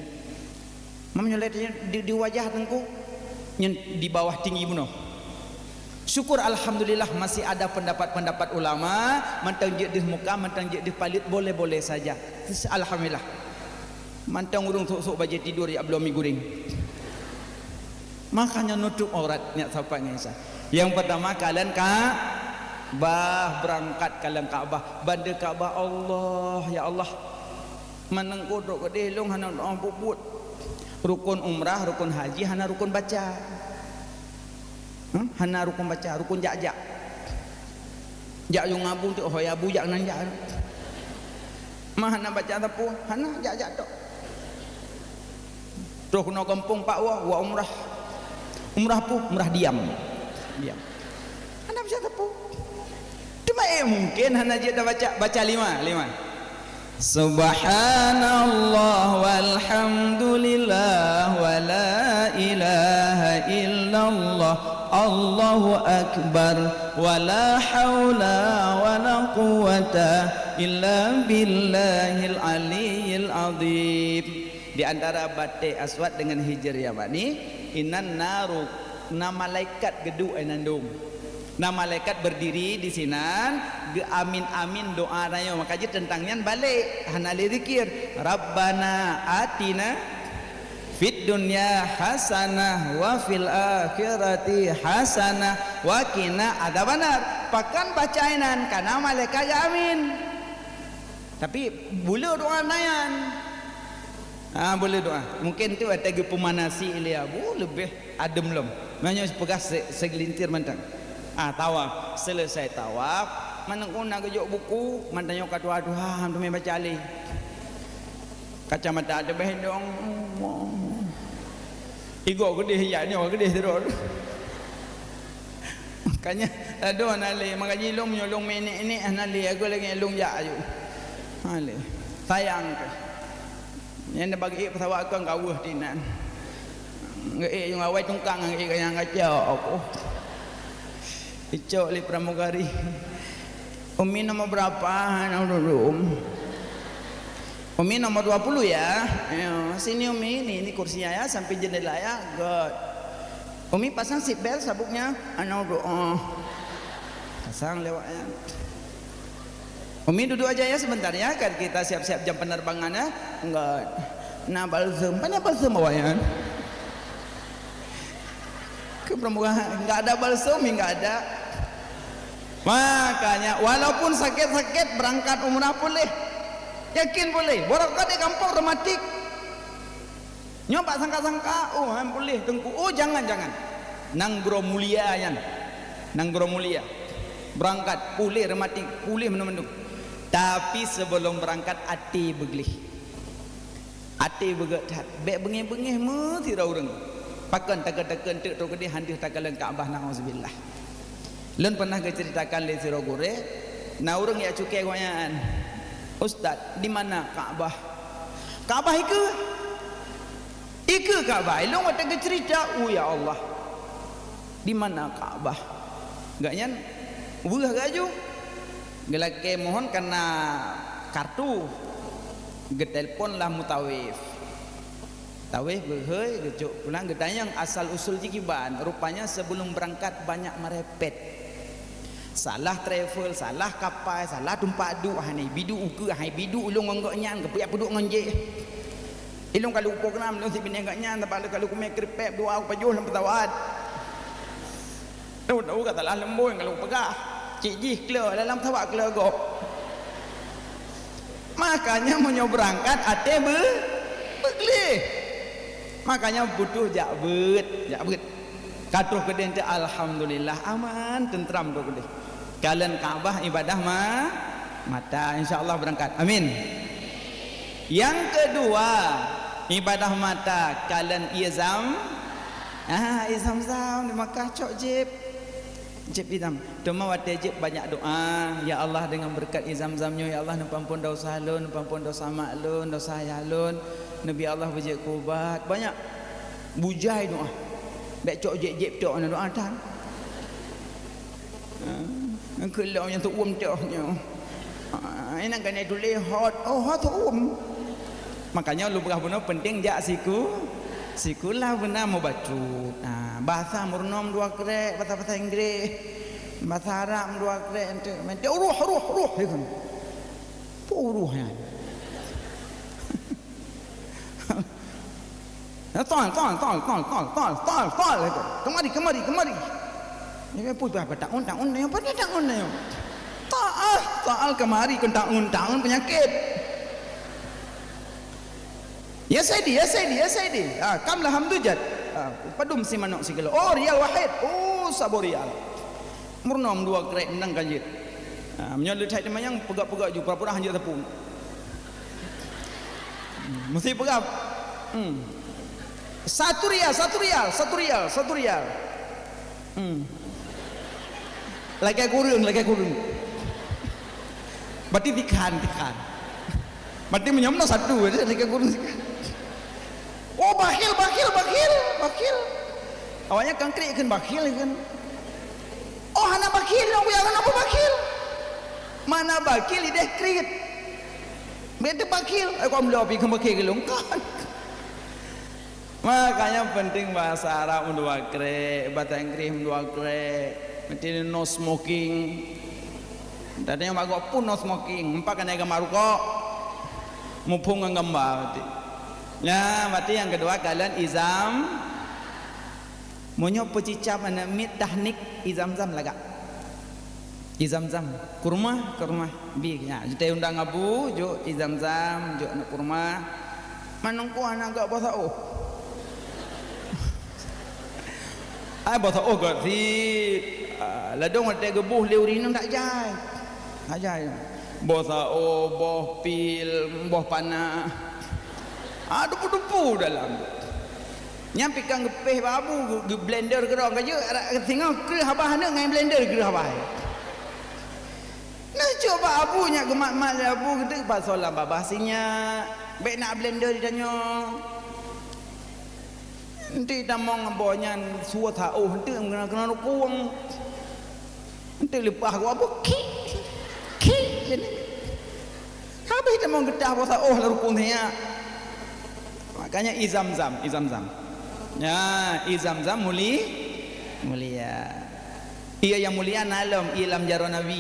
Mamnya lihat di wajah tengku nyen di bawah tinggi bunuh. Syukur alhamdulillah masih ada pendapat-pendapat ulama mantang je di muka, mantang je di palit boleh-boleh saja. Alhamdulillah. Mantang urung sok-sok baje tidur ya belum mi guring. Makanya nutup auratnya sampai Aisyah. Yang pertama kalian berangkat kalian Kaabah, banda Kaabah Allah, ya Allah. Manang kodok ke delong hana doa puput. Rukun umrah, rukun haji, hana rukun baca. Hana rukun baca, rukun jak-jak. Jak yung ngabung tu hoy abu jak nan jak. Mah hana baca tapu, hana jak-jak tok. Terus kena kampung pak wa umrah. Umrah pu, umrah diam. Diam. Hana baca tapu. Cuma mungkin hana je dah baca lima. Subhanallah walhamdulillah wa la ilaha illallah Allahu akbar wa la hawla wa la quwata illa billahil aliyyil azim. Di antara batik aswad dengan hijr yamani inan naru na malaikat gedu enandung. Nah malaikat berdiri di sinan ge amin doa rayo maka je tentangnya balik hana zikir Rabbana atina fid dunya hasanah wa fil akhirati hasanah wa qina adzabannar pakan bacainan kana malaikat ge amin tapi boleh doa nayan boleh doa mungkin tu ada ge pemanasi ilia lebih adem lom maknanya pegas segelintir mentang tawaf selesai tawaf menengkuna gejok buku mantanya kata aduh tu main baca ali kacamata ada behendong igok gede ya ni gede terus makanya aduh nali makanya long nyolong menek ni nali aku lagi long ya ayu nali sayang yang bagi pesawat aku ngawuh tinan ngai yang awai tungkang ngai yang ngacau aku Icok li pramugari. Umi nomor berapa? Umi nomor 20 ya. Sini Umi ini kursinya ya sampai jendela ya. God. Umi pasang seat belt sabuknya. Pasang lewatnya. Umi duduk aja ya sebentar ya kan kita siap-siap jam penerbangannya. Enggak. Nah balsem, banyak balsem bawahnya. Ke pramuka enggak ada balsem, enggak ada. Makanya walaupun sakit-sakit berangkat umrah boleh, yakin boleh. Borok di kampung romantik, nyoba sangka-sangka, boleh tengku. Jangan. Nanggro mulia yan, nanggro mulia. Berangkat boleh romantik, boleh menu-menu. Tapi sebelum berangkat hati beglih, hati begetat, bek bengih-bengih mesti orang. Pakan tekan tek tok di handih takalan Kaabah nauzubillah. Lun pernah ceritakan le sira gore, na urang ya cukai goyaan. Ustaz, di mana Kaabah? Kaabah iku. Iku Kaabah. Lun ada cerita, ya Allah. Di mana Kaabah? Gaknya buah gaju. Gelake mohon karena kartu. Getelpon lah mutawif. Tawih berhei gejuk pulang getanya yang asal usul jikiban. Rupanya sebelum berangkat banyak merepet. Salah travel, salah kapal, salah tumpak duk hani bidu uke hai bidu ulung enggaknya kepiak peduk ngonje. Ilung kalau upo kenam ulung si bini enggaknya tapi kalau kume kripep doa pajuh lam petawat. Tahu kata lah lemboy kalau pegah. Cik jih kler dalam tawak kler gok. Makanya mau berangkat ate beglih. Makanya butuh jakbet. Katuh kedeng te alhamdulillah aman tentram tu kedeng. Kalian Kaabah ibadah mata insyaallah berangkat. Amin. Yang kedua ibadah mata kalian izam. Izam di Makkah cok jib izam. Cuma wate jib banyak doa. Ya Allah dengan berkat izam-zamnya ya Allah ampun dosa lun, ampun dosa mak lun, dosa ayah lun. Nabi Allah bejek kubat banyak bujai doa. Bek cok jeb cok na doa tan. Kalau yang tu coknya. Ini kan itu hot tu Makanya lu benar penting jak siku lah benar mau baca. Bahasa murnom dua krek, bahasa Inggris, bahasa Arab dua krek ente. Mente ruh kan. Ruhnya. Tol. Kemari. Ni pun apa tahun ni apa ni tahun ni. Taal kemari kan tahun penyakit. Ya Saidi. Kamlah hamdujat. Padum si manok si kilo. Oh rial wahid. Oh sabo rial. Murnom 2 krek nang kanjit. Menyolut hai temayang pegak-pegak ju pura-pura hanjat tepung. Mesti pegap. 1 rial. Lagi kurung. Berarti tikan. Berarti menyomno 1 aja lagi kurung. Oh bakhil. Awalnya kangkrik kan bakhil kan. Oh hana bakhil, apa bakhil? Mana bakhil ide krit. Beda bakhil. Aku ambil api ke bakhil gelungkan. Makanya penting bahasa Arab 2 krek, bahasa Inggris 2 krek. Mesti no smoking. Tadi yang bagok pun no smoking. Empat kan agama rokok. Mumpung gambar berarti. Ya, berarti yang kedua kalian izam. Monyo pecicap ana mit tahnik izam-zam laga. Izam-zam. Kurma. Bi nya. Kita undang abu, jo izam-zam, jo nak kurma. Manungku anak gak bahasa oh. Bahasa oh gak si ladong ada gebuh leuri nang tak jai. Ajai. Bahasa oh, boh pil, boh panah. Dupu-dupu dalam. Nyampi kang gepeh babu blender gerong kaje tengok ke habah hana ngai blender ke habah. Nah coba abunya gemak-mak abu gede pasal lah babasinya. Baik nak blender ditanya. Nanti tamong abonya suat hau nanti kena kuang. Nanti lepas aku abu ki. Habis tamong getah pasal lalu kuangnya. Makanya izam-zam. Ya, izam-zam mulia. Ia yang mulia nalam ilam jaron Nabi.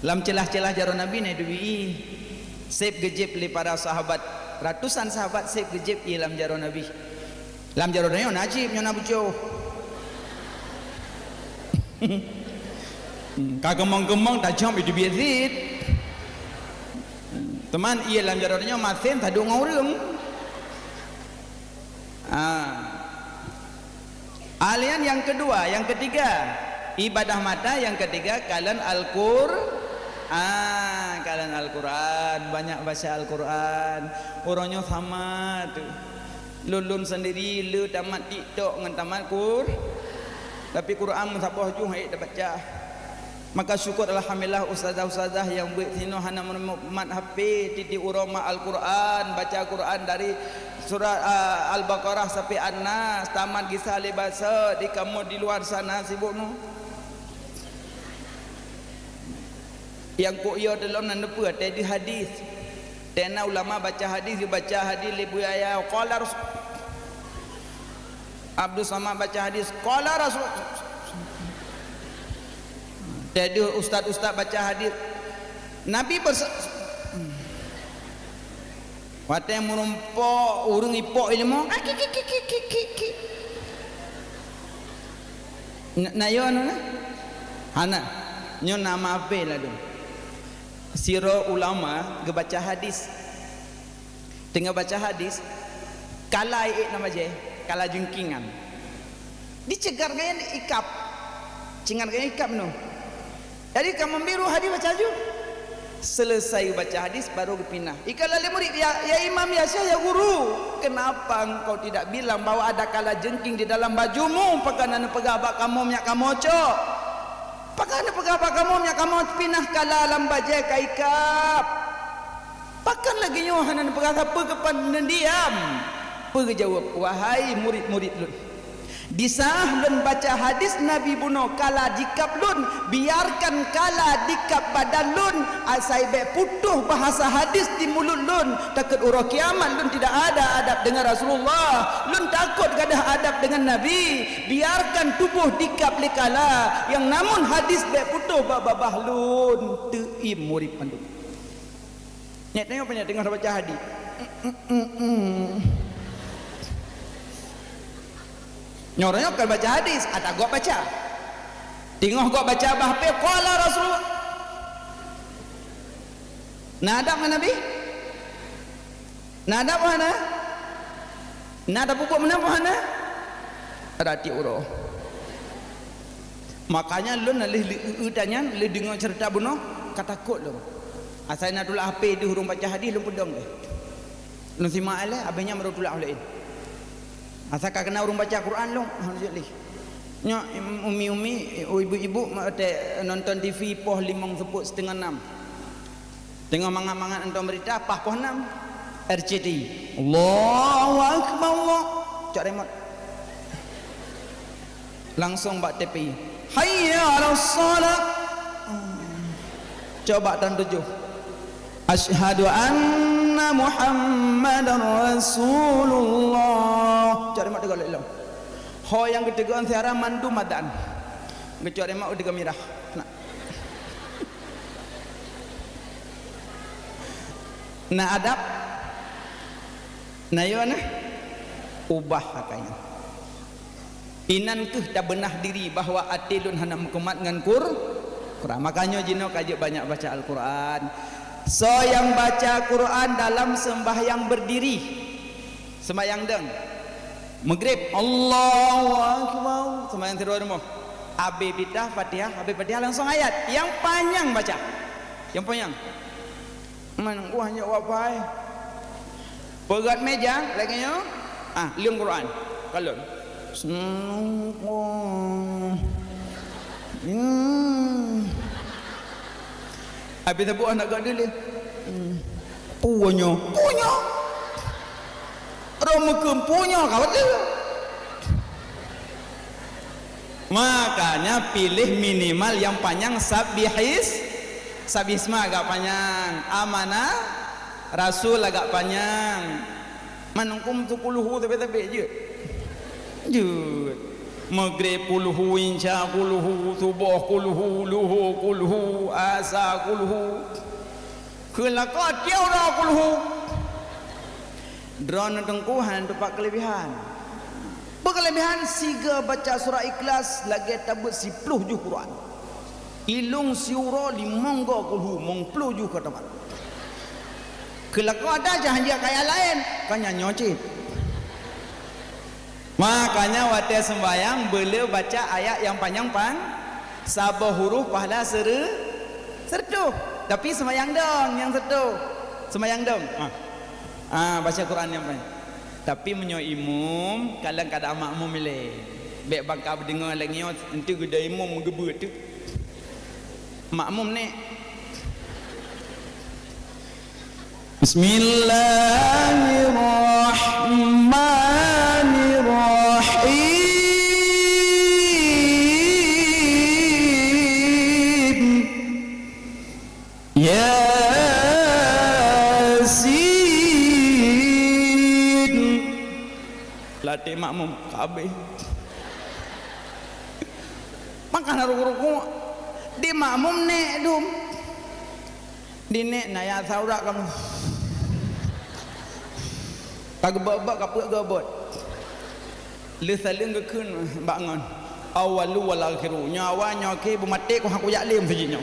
Lam celah-celah jaron Nabi ni duwi. Sep gejib li para sahabat. Ratusan sahabat sep gejib ilam jaron Nabi. Lam jaron ni najib nyo nabujo. Kagembang-gembang tajam itu biazid. Teman ia lam jaron nyo masin tadu ngaurung. Alian yang kedua, yang ketiga ibadah mata, yang ketiga kalian kalian Al-Quran, banyak baca Al-Quran. Orangnya sama tu. Lulun sendiri lu tamat TikTok dengan tamat tapi Quran musabah ju hai dah baca. Maka syukur alhamdulillah ustazah-ustazah yang buat sino hana mat HP titi urama Al-Quran, baca Quran dari surah Al-Baqarah sampai An-Nas, tamat kisah libasa di kamu di luar sana sibuk no. Yang ko iyo dalam nan depa tadi hadis. Tena ulama baca hadis lebu ayat qala Rasul Abdul Samad baca hadis qala Rasul. Jadi ustaz-ustaz baca hadis Nabi Wate merumpok urung ipok ilmu. Nayo anu na? Hana. Nyo nama apa lah tu? Siro ulama ge baca hadis. Tengah baca hadis kala nama je, kala jengkingan. Dicegar gaya ikap. Cengar gaya ikap no. Jadi kamu biru hadis baca ju. Selesai baca hadis baru berpindah. Ikala le murid ya imam ya syekh ya guru. Kenapa engkau tidak bilang bahwa ada kala jengking di dalam bajumu? Pakanan pegabak kamu minyak kamu cok. Pakanan pegabak kamu minyak kamu pindah kala alam baja kaikap. Pakan lagi nyohanan pegabak kepan diam. Perjawab wahai murid-murid lu. Disah lun baca hadis Nabi buno kala dikap lun, biarkan kala dikap badan lun asai be putuh bahasa hadis di mulut lun. Takut ura kiamat lun tidak ada adab dengan Rasulullah, lun takut gadah adab dengan Nabi. Biarkan tubuh dikap likala yang namun hadis be putuh babah lun. Teim murid pandu nyat tengok banyak dengar baca hadis. Nyornya kan baca hadis, ada gua baca. Tengok gua baca bahpe qala Rasulullah. Nada mana Nabi? Nada mana? Nada pupuk mana mana? Rati uro. Makanya lu nalih utanya lu dengar cerita bunuh katakut lu. Asal nak tulah HP di hurung baca hadis lu pedang deh. Lu simak le abangnya baru tulah oleh. Asal kau kena urung baca Quran lu, harus lih. Nya umi-umi ibu-ibu nonton TV poh 5 seput setengah 6. Tengok mangat-mangat nonton berita pah poh 6 RCTI. Allahu akbar Allah. Cak remote. Langsung bak tepi. Hayya 'alas salat. Coba dan 7. Asyhadu anna Muhammadar Rasulullah. Cak remote tegak lelong. Ho yang ketiga antara mandu madan. Kecuali mak udah merah. Nah adab. Nah yo nah ubah katanya. Inan tuh dah benah diri bahawa atilun hana mukumat dengan Quran. Makanya jino kaji banyak baca Al-Quran. So yang baca Quran dalam sembahyang berdiri, sembahyang deng. Maghrib Allahu akbar, sembahyang tidur rumah. Habis bidah Fatihah, habis Fatihah langsung ayat yang panjang baca. Yang panjang. Man gua hanya wapai. Pegat meja lagi nya. Liung Quran. Kalau habis tu buat anak gadis dia. Punya. Romekem punya kawat dia. Makanya pilih minimal yang panjang sabisma agak panjang, amanah Rasul agak panjang. Manungkum tu puluhu tapi je. Jut. Maghrib puluhu, insya puluhu, subuh puluhu, luhu puluhu, asa puluhu. Kelakar tiada puluhu. Drone tengkuhan tempat kelebihan. Berkelebihan siga baca surah Ikhlas lagi tabut 10 juh Quran. Ilung siura 50 kulhu mong 10 juh ke tempat. Kelakar ada jahan dia kaya lain kanya nyocit. Makanya waktu sembahyang bela baca ayat yang panjang sabah huruf pahala sertuh. Tapi sembahyang dong yang sertuh. Sembahyang dong. Baca Quran yang panjang. Tapi menyo imum kadang kada makmum milih. Baik bakal dengar lagi nanti geda imum gebut tu. Makmum ni. Bismillahirrahmanirrahim. Yasin. Latih makmum kabeh. Makan ruku-ruku di makmum nek dum. Di nek naya saurak kamu. Kagebak kapuk gebot. Le saling ke kun bangun. Awalu wal akhiru. Nyawa nyoke bu mati ku aku yak lem sejinyo.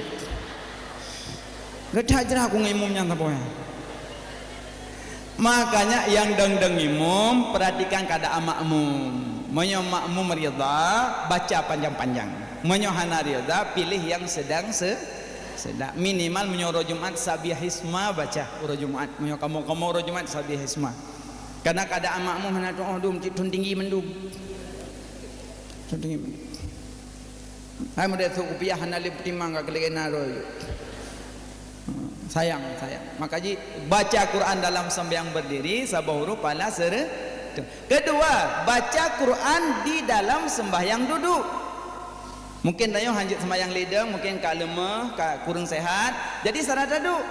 Gede aja aku ngimumnya apa ya. Makanya yang deng-deng imum perhatikan keadaan makmum. Menyo makmum rida baca panjang-panjang. Menyo hana rida pilih yang sedang sedang minimal menyo Jumat sabihisma baca uro Jumat. Menyo kamu uro Jumat sabihisma. Karena keadaan makmum hana dum tun tinggi mendum. Tun tinggi. Hai muda tu upiah hana lip timang ka kelegena roy. Sayang. Makanya baca Quran dalam sembahyang berdiri sabah huruf pala Kedua, baca Quran di dalam sembahyang duduk. Mungkin tayo hanjut sembahyang lidang, mungkin kak lemah, kak kurang sehat. Jadi sarat duduk.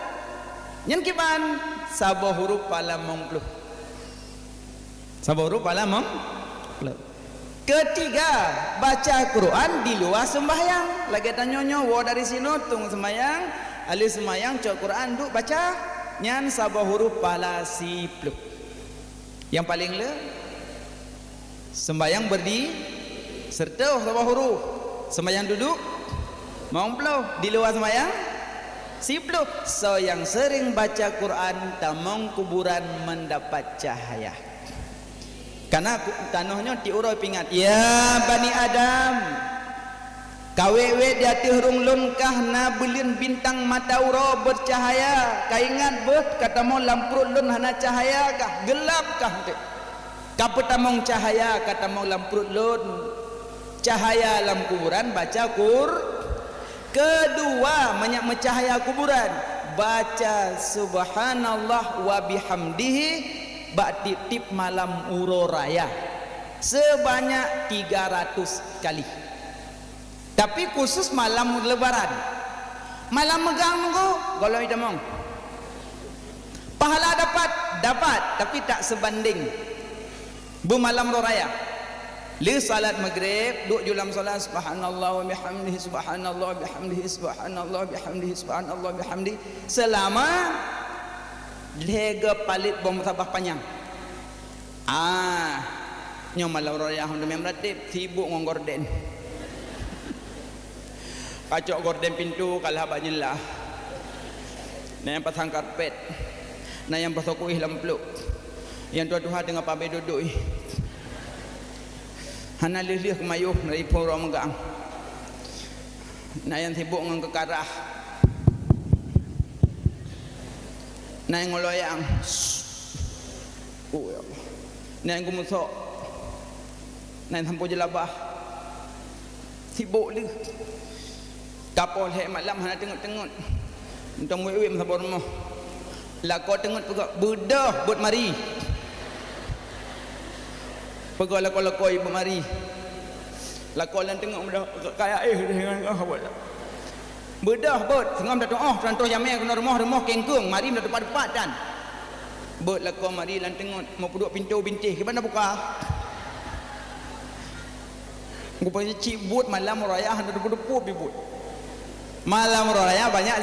Nyen kiban sabah huruf pala mengpluh. Sabah huruf pala mengpluh. Ketiga, baca Quran di luar sembahyang. Lagi tanyonyo wo dari sini tung sembahyang. Ali semayang cok Quran duk baca nyan sabah huruf pala si pluk. Yang paling le Sembayang berdiri serta sabah huruf. Sembayang duduk mau puluh. Di luar sembayang 10. So yang sering baca Quran tamang kuburan mendapat cahaya. Karena tanahnya diurai pingat. Ya Bani Adam, kawewe dia tihurung lunkah na belin bintang mata uro bercahaya. Kaingat bet kata mau lampu lun hana cahaya kah gelap kah te. Kapetamong cahaya kata mau lampu lun. Cahaya lam kuburan baca Kedua banyak mencahaya kuburan baca subhanallah wa bihamdihi bak tip malam uro raya sebanyak 300 kali. Tapi khusus malam lebaran. Malam megang nunggu kalau kita mau. Pahala dapat tapi tak sebanding bu malam uro raya. Li salat maghrib duk julam salat subhanallah wa bihamdihi subhanallah wa bihamdihi subhanallah wa bihamdihi subhanallah wa bihamdihi selama lega palit bom tabah panjang. Nyo malam raya hum dem ratib sibuk ngong gorden. Kacok gorden pintu kalah bajelah. Nah yang pasang karpet. Nah yang pasang kuih lampluk. Yang tua-tua dengan pabe duduk. Hana lih-lih kemayuh dari pura megang. Nah yang sibuk dengan kekarah. Nah yang ngoloyang. Ya Allah. Nah yang kumusok. Nah yang sampo jelabah. Sibuk lih. Kapol hek malam hana tengok-tengok. Entah muik-muik masabor rumah. Lakau tengok pegak bedah buat mari. Pegak lakau-lakau ibu mari. Lakau lan tengok bedah kaya dengan apa. Bedah bot sengam dah doa rantos jamai kena rumah kengkung mari dah depan-depan dan. Bot lakau mari lan tengok mau duduk pintu bintih ke mana buka. Rupanya cibut malam raya hendak depu-depu bibut. Malam raya banyak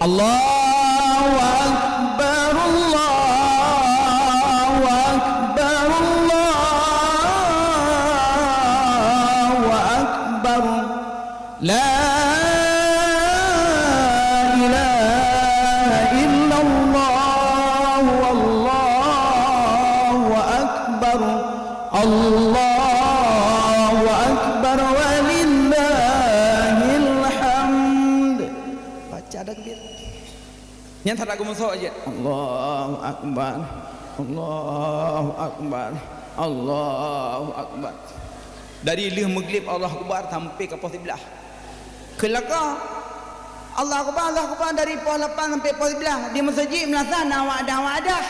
Allahu Akbar Allahu Akbar Allahu Akbar La ilaha illallah Wallahu Akbar Allahu Akbar walillahil hamd. Baca takbir. Yang tak aku masuk aja. Allahu Akbar. Allahu Akbar. Allahu Akbar. Dari lih maghrib Allah Akbar sampai ke pos 11. Kelakar Allah Akbar dari pos 8 sampai pos 11 di masjid melasan wadah.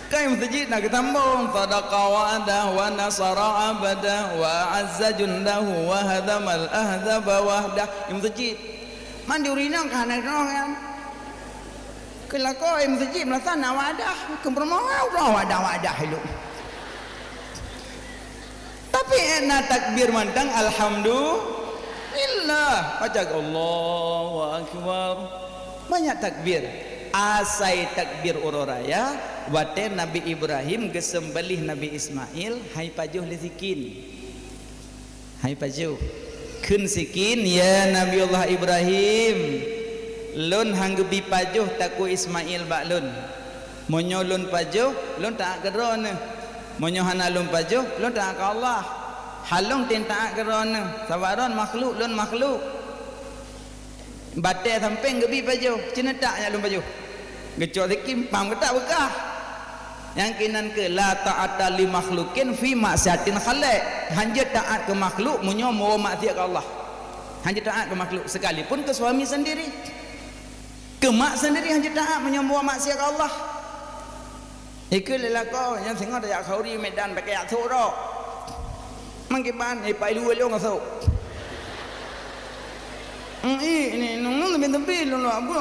Kai masjid nak ketambung sadaqa wa'adah wa nasara abadah wa azza jundahu wa hadamal ahzaba wahdah di masjid mandi urinang kana kan kelako di masjid melaksana wadah kempermau wadah hidup tapi enak takbir mantang alhamdulillah baca Allahu Akbar banyak takbir asai takbir ururaya wate Nabi Ibrahim gesembelih Nabi Ismail hai pajuh li sikin hai pajuh kun sikin ya Nabi Allah Ibrahim lun hanggebi pajuh taku Ismail bak lun monyo lun pajuh lun tak gerone monyo hana lun pajuh lun tak ka Allah halong tin tak gerone sabaron makhluk lun makhluk batai samping gebi pajuh cina tak nya lun pajuh gecok sikin pam ketak bekah yang kinan ke la ta'ata li makhlukin fi maksiatin khaliq hanya taat ke makhluk munyo mau maksiat ke Allah hanya taat ke makhluk sekalipun ke suami sendiri ke mak sendiri hanya taat munyo mau maksiat ke Allah ikut lelako yang tengok dak khauri medan pakai atuk ro mangkiban pai lu lo ngasau ini nung tempi lu abu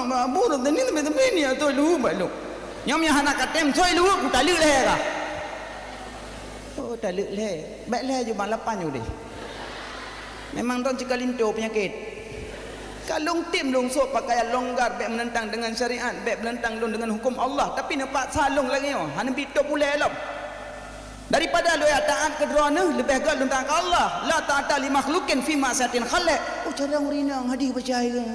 ni tempi ni atau lu balu nyom yang anak katem soi lu ku tak lek leh kah oh tak lek leh baik leh je bang 8 je deh memang ton cikalinto penyakit Kalau tim long sok pakaian longgar, baik menentang dengan syariat, baik menentang dengan hukum Allah, tapi nampak salung lagi yo. Hana bitok pulai lah. Daripada lu ya taat ke drone lebih gal tentang Allah. La ta'ata li makhluqin fi ma'siyatin khaliq. Oh cara ngurinang hadis percaya.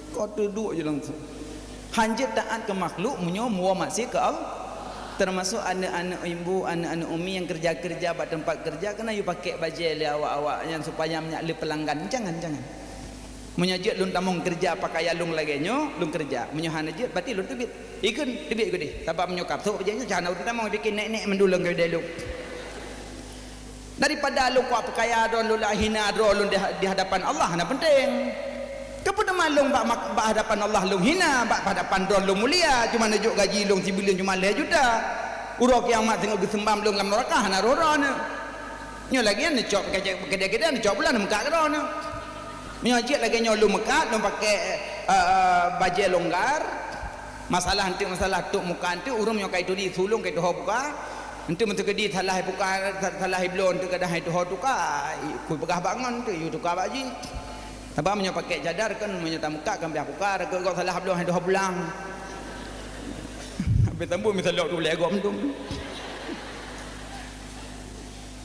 Kau duduk je langsung. Hanjat taat ke makhluk munyo muwa maksiat ke Allah. Termasuk anak-anak ibu, anak-anak umi yang kerja-kerja pada tempat kerja, kena you pakai baju le awak-awak yang supaya menyakli pelanggan. Jangan. Menyajak lun tamong kerja pakai alung lagi nyo, lun kerja. Menyohan aja berarti lun tebit. Ikun tebit gede. Sebab menyokap tu berjanya jangan lun tamong bikin nek-nek mendulang ke dalu. Daripada lu kuat pakai adon lu lah hina adon lu di hadapan Allah, nah penting. Kepada malung bak hadapan Allah lu hina, bak hadapan don lu mulia, cuma najuk gaji lu sibilion cuma 5 juta. Urang kiamat tengok gesembam lu dalam neraka na rorona. Nyo lagi an cop kedai-kedai an cop bulan muka kerana. Nyo ajak lagi nyo lu mekat lu pakai baju longgar. Masalah tuk muka antu urang nyo kai tu di sulung kai tu buka. Antu mentu ke di salah buka salah blon tu kedah itu tuka. Ku pegah bangun tu you tuka baji. Abang menyo pakai cadar kan menyo tamuka kan biar pukar kau salah belum hai 2 bulan. Habis tambu misal lok tu boleh agak mendung.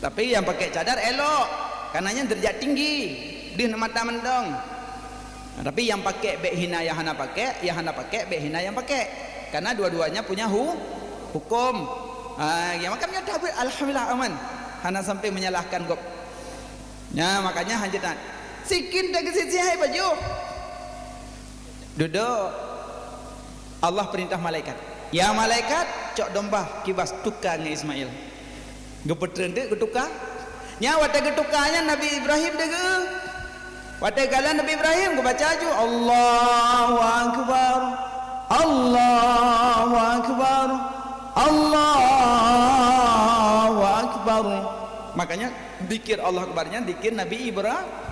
Tapi yang pakai cadar elok, karenanya derajat tinggi. Dia nak mata mendong. Tapi yang pakai bek hina yang hana pakai, bek hina yang pakai. Karena dua-duanya punya hukum. Ya makanya dah alhamdulillah aman. Hana sampai menyalahkan gop. Ya makanya hanjatan sikin dah kesisi hai baju duduk. Allah perintah malaikat, ya malaikat cok domba kibas tukar dengan Ismail gepetren dek getukar nya wata getukarnya Nabi Ibrahim dek wata galan Nabi Ibrahim ku baca aju Allahu akbar Allahu akbar Allahu akbar. Makanya zikir Allah akbarnya zikir Nabi Ibrahim.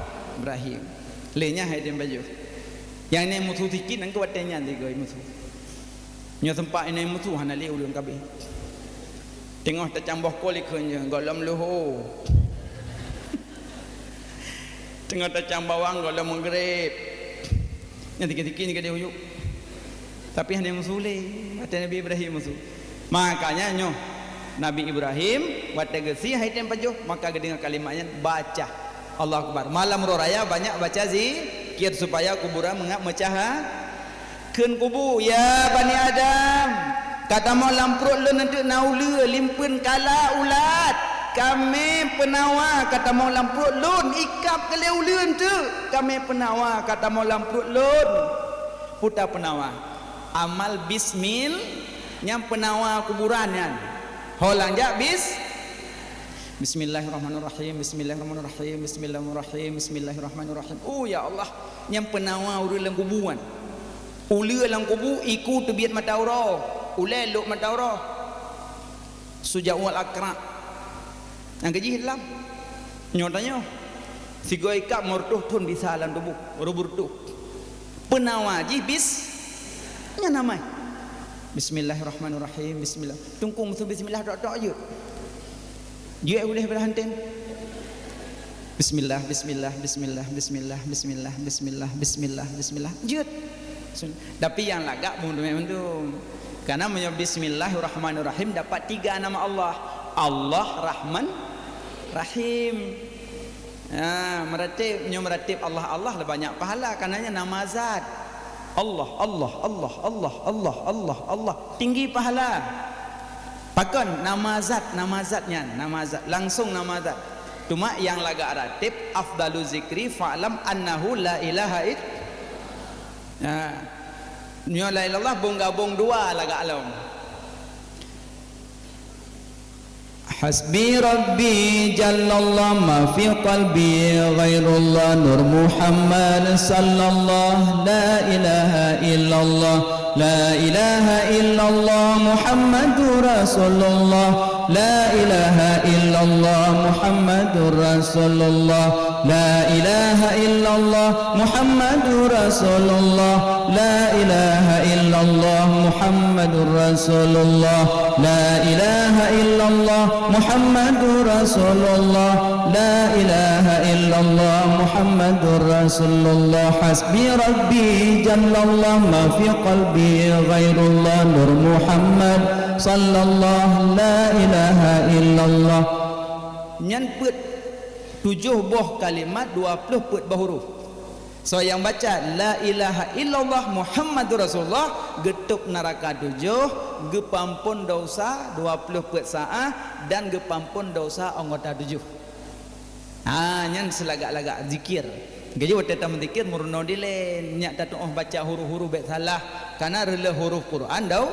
Lenya hai dem baju. Yang ini musuh sikit nang kuatnya tiga musuh. Nya sempat ini musuh hana le ulun kabeh. Tengok tercambah koli kenya golam luhu. Tengok tercambah wang golam menggrep. Nya sikit-sikit ni kade huyuk. Tapi hanya musuh le, mata Nabi Ibrahim musuh. Makanya nyo Nabi Ibrahim wata gesi hai tem baju maka dengar kalimatnya baca Allah Akbar. Malam raya banyak baca zikir supaya kuburan mecah keun kubu. Ya Bani Adam, kata mau lampruk le nanti naula limpun kala ulat. Kami penawa kata mau lampruk lun ikap ke leuleun tu. Kami penawa kata mau lampruk lun. Puta penawa. Amal bismil yang penawa kuburan yan. Holang jak Bismillahirrahmanirrahim. Bismillahirrahmanirrahim. Bismillahirrahmanirrahim. Bismillahirrahmanirrahim. Oh ya Allah, yang penawa ulu dalam kuburan. Ulu dalam kubur ikut tebiat mata aura. Ulai luk mata aura. Sujawal akra. Yang keji hilang. Nyotanya sigo ikap mortuh tun bisa dalam tubuh. Rubur tu. Penawa ji nya namai. Bismillahirrahmanirrahim. Bismillah. Tungkung musuh bismillah dok je. Dia boleh berhantin. Bismillah, bismillah, bismillah, bismillah, bismillah, bismillah, bismillah, bismillah. Jut. Tapi yang lagak mundum. Karena menyebut Bismillahirrahmanirrahim dapat 3 nama Allah. Allah Rahman Rahim. Meratib Allah Allah banyak pahala karenanya nama zat. Allah Allah Allah Allah Allah Allah Allah tinggi pahala. Pakon nama zatnya nama zat langsung nama zat. Cuma yang laga ratib afdalu zikri fa'lam annahu la ilaha illallah. Nyo la ilallah gabung 2 laga alam. Hasbi Rabbi Jallallah ma fi qalbi ghairullah Nur Muhammad sallallahu la ilaha illallah La ilaha illallah Muhammadur Rasulullah la ilaha illallah Muhammadur Rasulullah, la ilaha illallah Muhammadur Rasulullah, la ilaha illallah Muhammadur Rasulullah, la ilaha illallah Muhammadur Rasulullah, la ilaha illallah Muhammadur Rasulullah, hasbi rabbi jallallah ma fi qalbi ghairullah nur Muhammad sallallahu la ilaha illallah. Nyan put 7 buah kalimat 20 put buah huruf. So yang baca la ilaha illallah Muhammadur Rasulullah getuk neraka 7, gepampun dosa 20 put saah dan gepampun dosa anggota 7. Nyan selagak-lagak zikir. Gaji waktu tamu zikir murno dilen nyak tatu baca huruf-huruf baik salah karena rela huruf Quran dah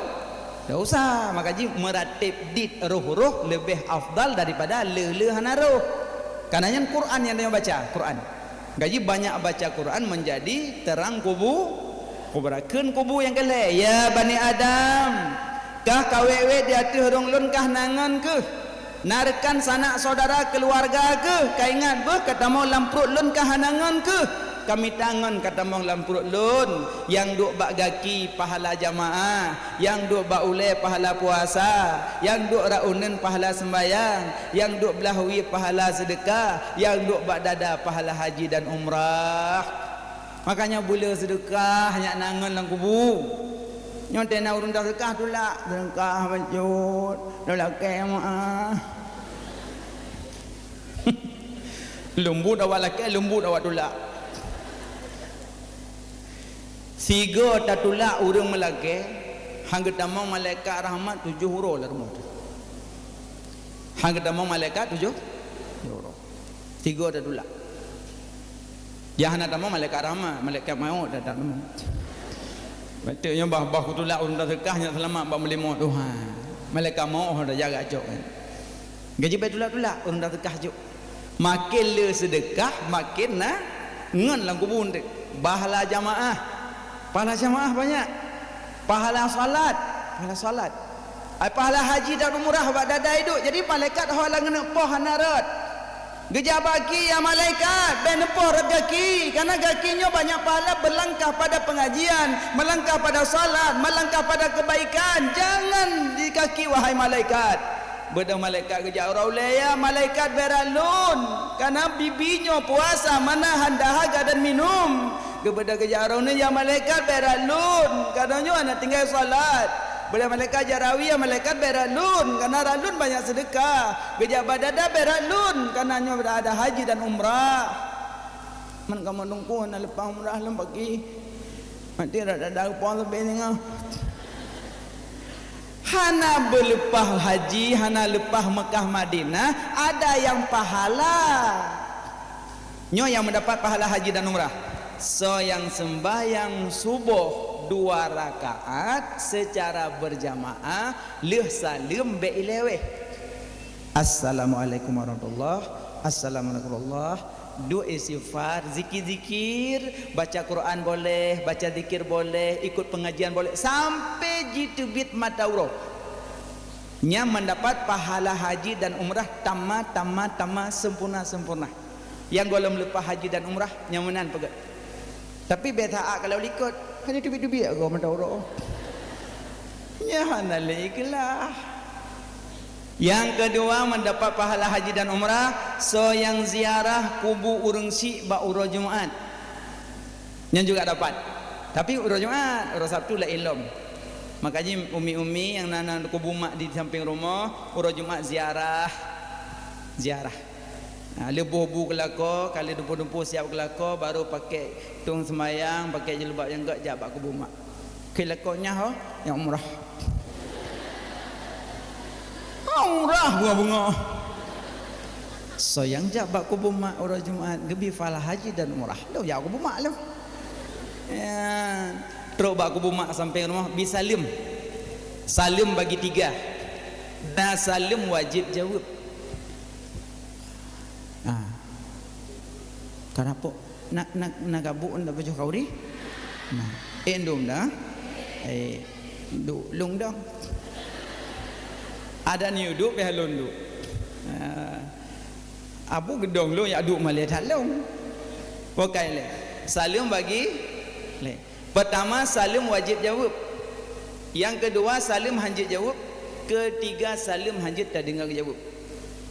usah. Maka ji meratib dit huruf lebih afdal daripada le hanaruh. Karena yang Quran yang dia baca Quran. Gaji banyak baca Quran menjadi terang kuburakeun kubu yang keleh. Ya Bani Adam, kah kawewe di hati hurung lun kah nangan ke? Narkan sanak saudara keluarga ke? Kaingat beh kata mau lamprut lun kah nangan ke? Kami tangan kata mong lam perut lun yang duk bak gaki pahala jamaah, yang duk bak ule pahala puasa, yang duk raunen pahala sembayang, yang duk belahwi pahala sedekah, yang duk bak dada pahala haji dan umrah. Makanya boleh sedekah hanya nangan lang kubu. Nyonte na urun dah sedekah tu lah, sedekah bajut, dah kemah. Lembut awak laki, lembut awak tu lah. Siga tatulak urang melake hang ketamang malaikat rahmat 7 huruf lah rumah tu. Hang ketamang malaikat 7 huruf. Siga tatulak. Jangan ada malaikat rahmat, malaikat maut tak ada. Betul yang bah kutulak urang sedekahnya selamat bak melimo Tuhan. Malaikat maut dah jaga cok kan. Gaji betulak-tulak urang sedekah cok. Makin le sedekah makin nah ngan lang kubun dek. Bahala jamaah. Pahala jamaah banyak. Pahala salat, pahala haji dan umrah bak dada hidup. Jadi malaikat hak lang nak poh hanarat. Geja bagi ya malaikat ben poh rezeki karena gakinya banyak pahala berlangkah pada pengajian, melangkah pada salat, melangkah pada kebaikan. Jangan di kaki wahai malaikat. Bedah malaikat geja raule ya malaikat beralun karena bibinya puasa menahan dahaga dan minum. Kepada kejarau ni ya malaikat beralun katanya anak tinggal salat. Bila malaikat jarawi ya malaikat beralun karena ralun banyak sedekah. Gejabat dada beralun karena ada haji dan umrah. Man kamu nunggu nak lepas umrah lem bagi. Mati ada puan lebih ni ngah. Hana berlepas haji, hana lepas Mekah Madinah ada yang pahala. Nyo yang mendapat pahala haji dan umrah. So yang sembahyang subuh 2 rakaat secara berjamaah leh salim be ileweh. Assalamualaikum warahmatullahi assalamualaikum warahmatullahi. Doa istighfar, zikir-zikir, baca Quran boleh, baca zikir boleh, ikut pengajian boleh sampai jitu bit mata urang. Nya mendapat pahala haji dan umrah tamat sempurna. Yang golong lepas haji dan umrah nyamanan pegat. Tapi beta kalau likut hanya dubi-dubi aku mata urang. Ya hanaliklah. Yang kedua mendapat pahala haji dan umrah so yang ziarah kubu urang si ba urang Jumaat. Yang juga dapat. Tapi urang Jumaat, urang Sabtu la ilom. Makanya umi-umi yang nanam kubu mak di samping rumah, urang Jumaat ziarah. Lebuh-buh kelako, kali dumpu-dumpu siap kelako, baru pakai tung semayang, pakai jilbab yang gak jabak kubu mak. Kelakonya yang umrah. Umrah bunga-bunga. So yang jabak kubu mak urang Jumaat, gebi falah haji dan umrah. Lo jauh kubu mak lo. Ya, teruk bak kubu mak sampai rumah bisalim. Salim bagi 3. Dan salim wajib jawab. Kenapa nak gabuk ndak baju kauri? Endum dah. Lung dah. ada ni duduk peh halun duduk abu gedong lu ya duduk malih halung pakai le salam bagi le pertama salam wajib jawab, yang kedua salam hanjit jawab, ketiga salam hanjit tak dengar jawab.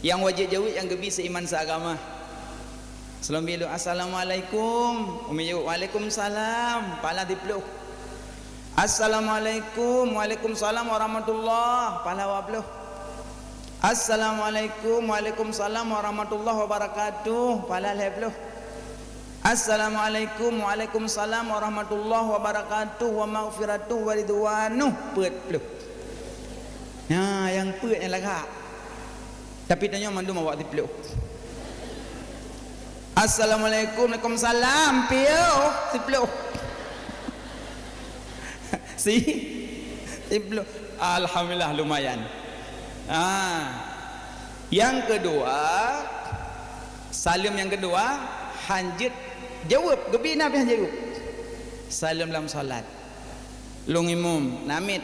Yang wajib jawab yang gebi seiman seagama. Salam bilu assalamualaikum, umi jawab waalaikumsalam, pala dipeluk. Assalamualaikum, waalaikumsalam warahmatullah, pala wabluh. Assalamualaikum, waalaikumsalam warahmatullahi wabarakatuh, pala lebluh. Assalamualaikum, waalaikumsalam warahmatullahi wabarakatuh wa maghfiratuh wa ridwanuh, peut peluk. Nah, yang peut yang lagak. Tapi tanya mandu awak dipeluk. Assalamualaikum, waalaikumsalam, piu dipeluk. Si dipeluk. Alhamdulillah lumayan. Yang kedua, salam yang kedua hanjit jawab, gebi nabi hanjit jawab. Salam dalam salat. Long imam namit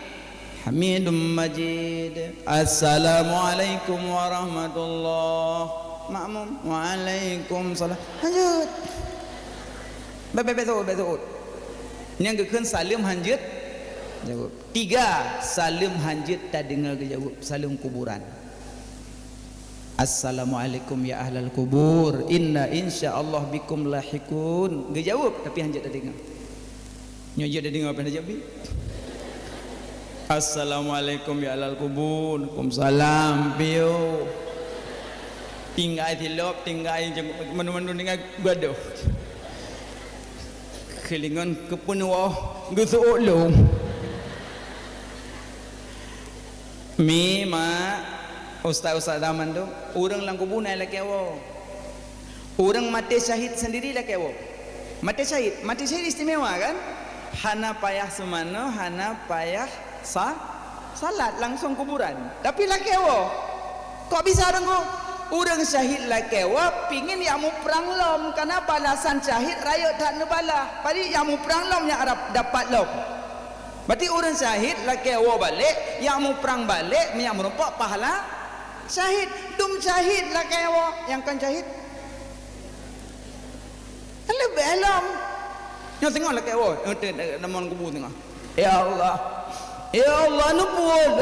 Hamidum Majid. Assalamualaikum warahmatullahi. Makmum waalaikumsalam. Hanjit. Betul. Yang kekan salam hanjit jawab. Tiga, salam hanjit tak dengar jawab, salam kuburan. Assalamualaikum ya ahlal kubur, inna insyaallah bikum lahikun. Dia jawab tapi hanjit tak dengar. Nyoje dah dengar apa dia jawab? Assalamualaikum ya ahlal kubur. Waalaikumsalam piu. Tinggal tilop, tinggal menu-menu dengan gaduh. Kelingan kepenuh gusuk long. Mi ma ustaz-ustaz zaman tu orang lang kubur naik laki awak, orang mati syahid sendiri laki awak. Mati syahid istimewa kan, hana payah semana, hana payah salat langsung kuburan. Tapi laki awak kok bisa orang syahid laki awak pingin yang mu perang lom, karena balasan syahid rakyat tak nebala, padi yang mu perang lom yang Arab dapat lom. Berarti orang syahid laki awak balik, yang mu perang balik yang merupakan pahala syahid. Dum syahid lah kaya awak yang kan syahid lebih alam yang tengok lah kaya awak nama kubur tengok. Ya Allah nubuh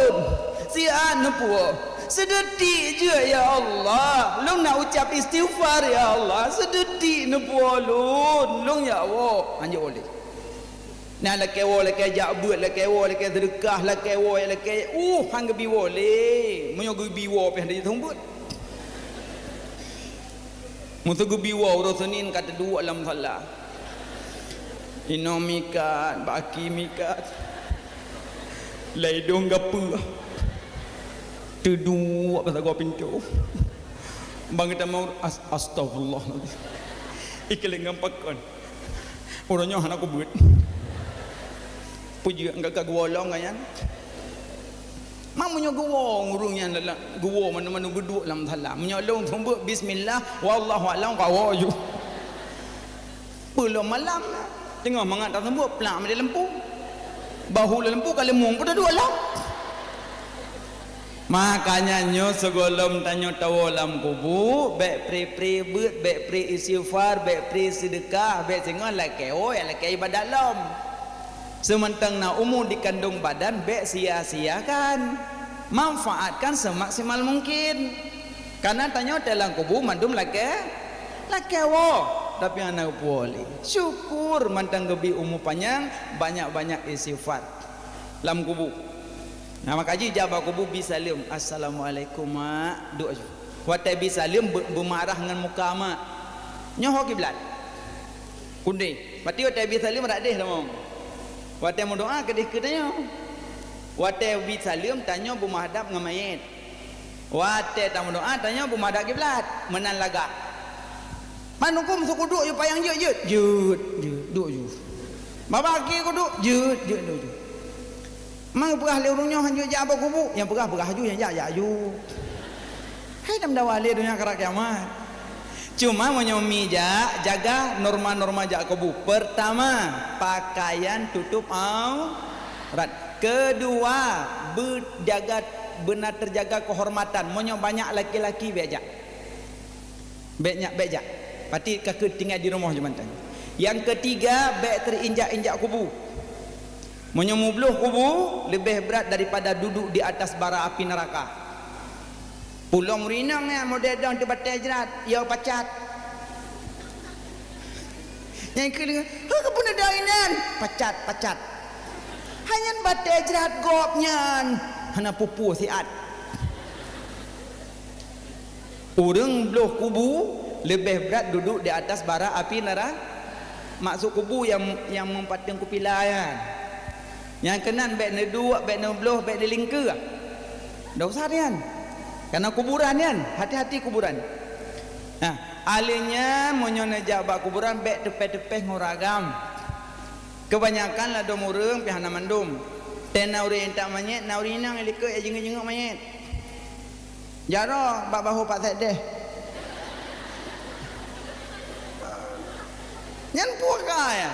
sian nubuh sedetik je ya Allah, lu nak ucap istighfar ya Allah, sedetik nubuh lu ya Allah anjur boleh. Nah laki awak laki jabut laki awak laki sedekah laki awak laki hang gebi boleh menyogi biwa pe hendak tumbut mutu gebi wa urusanin kata dua dalam salah inomikat baki mikat laidong gapa tu pasal gua pintu bang kita mau astagfirullah ikeling ngampakon orangnya anak aku buat puji enggak golong kan mamunya gua ngurungnya gua mana-mana geduk dalam salam menyolong tumbuk bismillah wallahu alam qawaju belum malam tengah mengat tak tumbuk pelang dia lempu bahu lempu kalau mung pun dah dua lam. Makanya nyo segolom tanyo tahu lam kubu baik pre but baik pre istighfar baik pre sedekah baik tengok laki laki ibadat lam. Sementang na umur dikandung badan baik sia-siakan, manfaatkan semaksimal mungkin. Karena tanya dalam kubur mandum laki tapi anak boleh syukur mantang gebi umur panjang banyak-banyak istighfar lam kubur. Nah makaji jawab kubur bisalim assalamualaikum mak doa watai bisalim bermarah dengan muka mak nyoh kiblat kundi berarti watai bisalim radih lamong. Watai mau doa kedih kedanya. Watai bisalim tanya bermadhab dengan mayit. Watai tak mau doa tanya bermadhab kiblat menan laga. Manukum suku duk je payang jut duk je. Mabaki ku duk jut. Mang perah le urungnya hanju ja apa kubu yang perah haju yang ja ju. Hai dam dawale dunia kerak kiamat. Cuma menyomi jaga norma-norma jak kubu. Pertama, pakaian tutup aurat. Kedua, berjaga benar terjaga kehormatan. Monyo banyak laki-laki bejak. Bejak. Pati kakak tinggal di rumah jematan. Yang ketiga, bek terinjak-injak kubu. Monyo mubluh kubu lebih berat daripada duduk di atas bara api neraka. Pulang rinang ya model dang tebatai jerat, ya pacat. Yang kedua, "Ha pun ada inan." Pacat. Hanya batai jerat gopnya. Hana pupu siat. Orang belah kubu lebih berat duduk di atas bara api neraka. Maksud kubu yang mempatang kupilayan. Yang kenan bek nedua, bek nebelah, bek dilingka. Dah usah kan? Karena kuburan kan, hati-hati kuburan. Nah, alihnya menyona jabak kuburan bek tepeh-tepeh ngoragam. Kebanyakan lah dom urang pihana mandum. Ten nauri entak manyet, nauri nang elika ya jenguk-jenguk manyet. Jaro bak bahu pak set deh. Nyan puaka ya.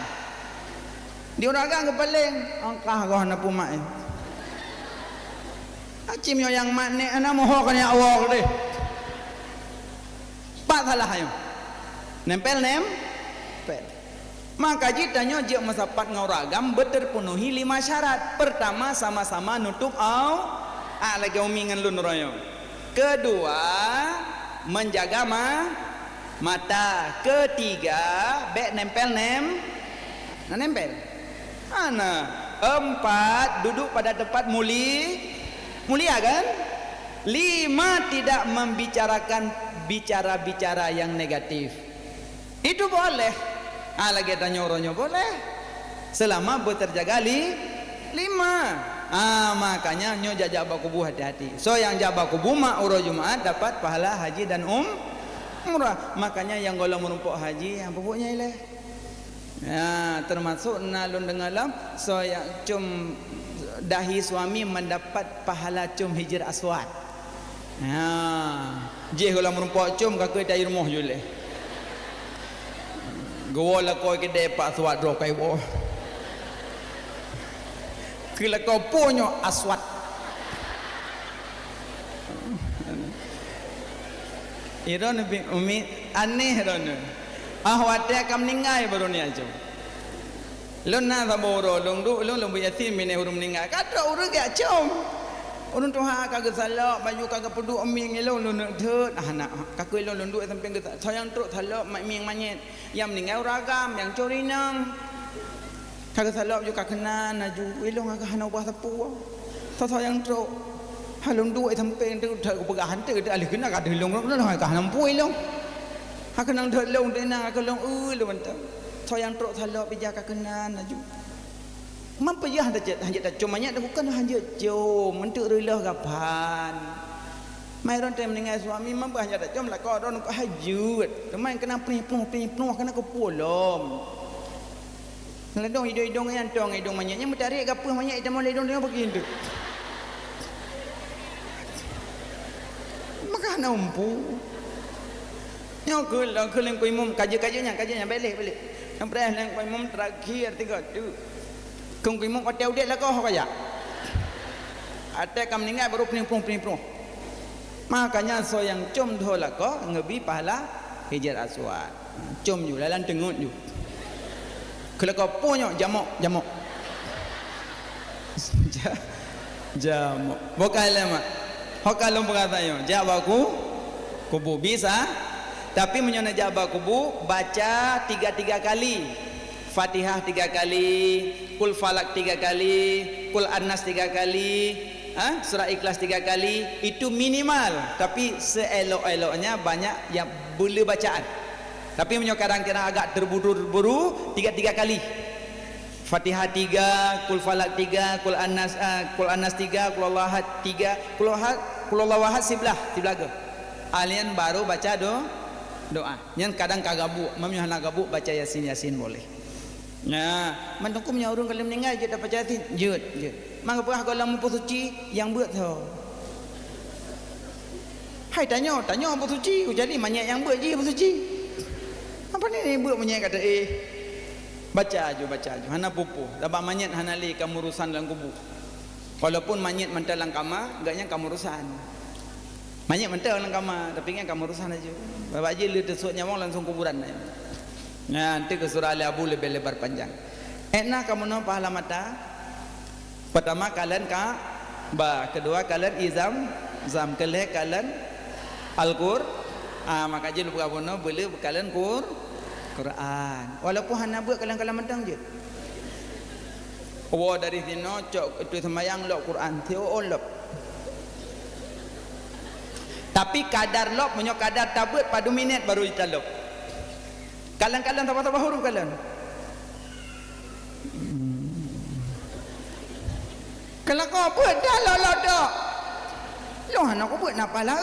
Diuragang kepaling angkah kau hana pumak. Acim yo yang mak nek ana moho kan ya awak deh. Pak salah ayo. Nempel. Maka jitanya jik masapat ngauragam berterpenuhi 5 syarat. Pertama, sama-sama nutup lagi omingan lun royo. Kedua, menjaga mata. Ketiga, bek nempel. Empat, duduk pada tempat mulia kan? 5, tidak membicarakan bicara-bicara yang negatif. Itu boleh. Lagi ada nyoronyo boleh selama berterjaga 5. Makanya nyo jajak bakubu hati-hati. So yang jabak kubu mak urus Jumaat dapat pahala haji dan umrah. Makanya yang golong merumpuk haji yang pupuknya ileh. Termasuk nalun dengalam so yang cum dahi suami mendapat pahala cum hijr aswad. Jih golong merumpuk cum kakak dari rumah juleh. Gua lah kau kedai pak aswad drop kai bo. Kila kau punya aswad. Iron umi aneh ron. Ahwatnya kam ningai baru ni aja. Lon na saboro long biasin mene hurum ningai. Kata urang gak cum. Urang tuha kagak salak baju kagak pedu aming elong lon deut anak kakui lon duk sampai ke sayang truk salak mak ming manyet yang meninggal ragam yang corinang kagak salak juga kenan aju elong agak hana ubah sapu sayang truk halong duk sampai tu pegahan tu alih kena kada elong lon agak hana pu elong hak kenang deut long tenang agak long lon sayang truk salak bija kenan aju mampu ya hanya cumanya bukan hanya jom untuk relah kapan mai ron tem meninggal suami mampu hanya jom lah kau ron kau hajut teman kena penuh kena kau polom ngeledong hidung yang tong hidung manyaknya mencari apa manyak itu mau hidung dia begitu maka nampu nyok kelang imam kajiannya balik sampai lang imam terakhir 3 tu kung kimong hotel dia lah kau kaya. Ada kam meninggal baru pening. Makanya so yang cum dah lah kau ngebi pahala hijr aswad. Cum ju lalan tengut ju. Kalau kau punya jamok. Jamok. Bukan lama. Hokalom berkatanya. Jawaku kubu bisa. Tapi menyona jawab kubu baca 3 kali. Fatihah 3 kali, Kul Falak 3 kali, Kul An-Nas 3 kali, Surah Ikhlas 3 kali. Itu minimal. Tapi seelok-eloknya banyak yang boleh bacaan. Tapi kadang-kadang agak terburu-buru 3 kali. Fatihah 3, Kul Falak 3, Kul An-Nas 3, Kul Allah 3, Kul Allah Wahad sebelah ke. Alian baru baca doa. Yang kadang kagabuk, memang gabuk baca Yasin boleh. Nah, mantukum nya urang kalau meninggal je dapat jati, jut. Mangga perah kalau mampu suci yang buat tau. Hai tanya mampu suci, ku jadi banyak yang buat je mampu suci. Apa ni buat banyak kata baca aja. Hana pupu, dabak manyat hana li kamu urusan dalam kubu. Walaupun manyit mental lang kama, agaknya kamu urusan. Manyit mental lang kama, tapi kan kamu urusan aja. Bapak haji lu tersut nyawang langsung kuburan. Nanti ke surah Al-Abu lebih lebar panjang. Enak kamu no pahala mata. Pertama kalian ka ba, kedua kalian izam, zam kelih kalian Al-Qur. Maka je lupa kamu no boleh kalian Quran. Walaupun hana buat kalian kalam mentang je. Oh dari sini cok itu sembahyang lok Quran teo lok. Tapi kadar lok punya kadar tabut pada minit baru ditalok. Kalian tambah huruf kalian. Kalau kau buat dah lok dak. Lo hana kau buat napa lah?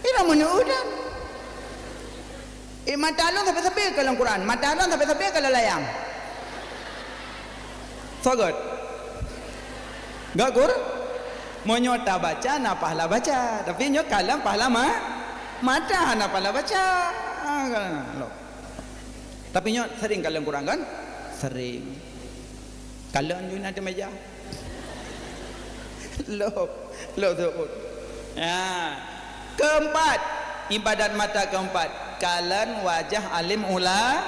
Ini mana udah? Mata lo sampai kalau Quran, mata lo sampai kalau layang. Sogot. Gak gur? Menyota baca, na pahala baca. Tapi nyot kalam pahala mata, na pahala baca. Tapi nyot sering kalam Quran kan? Sering. Kalam juga ada meja. Lo sebut. Ya. Keempat, ibadat mata keempat. Kalan wajah alim ula.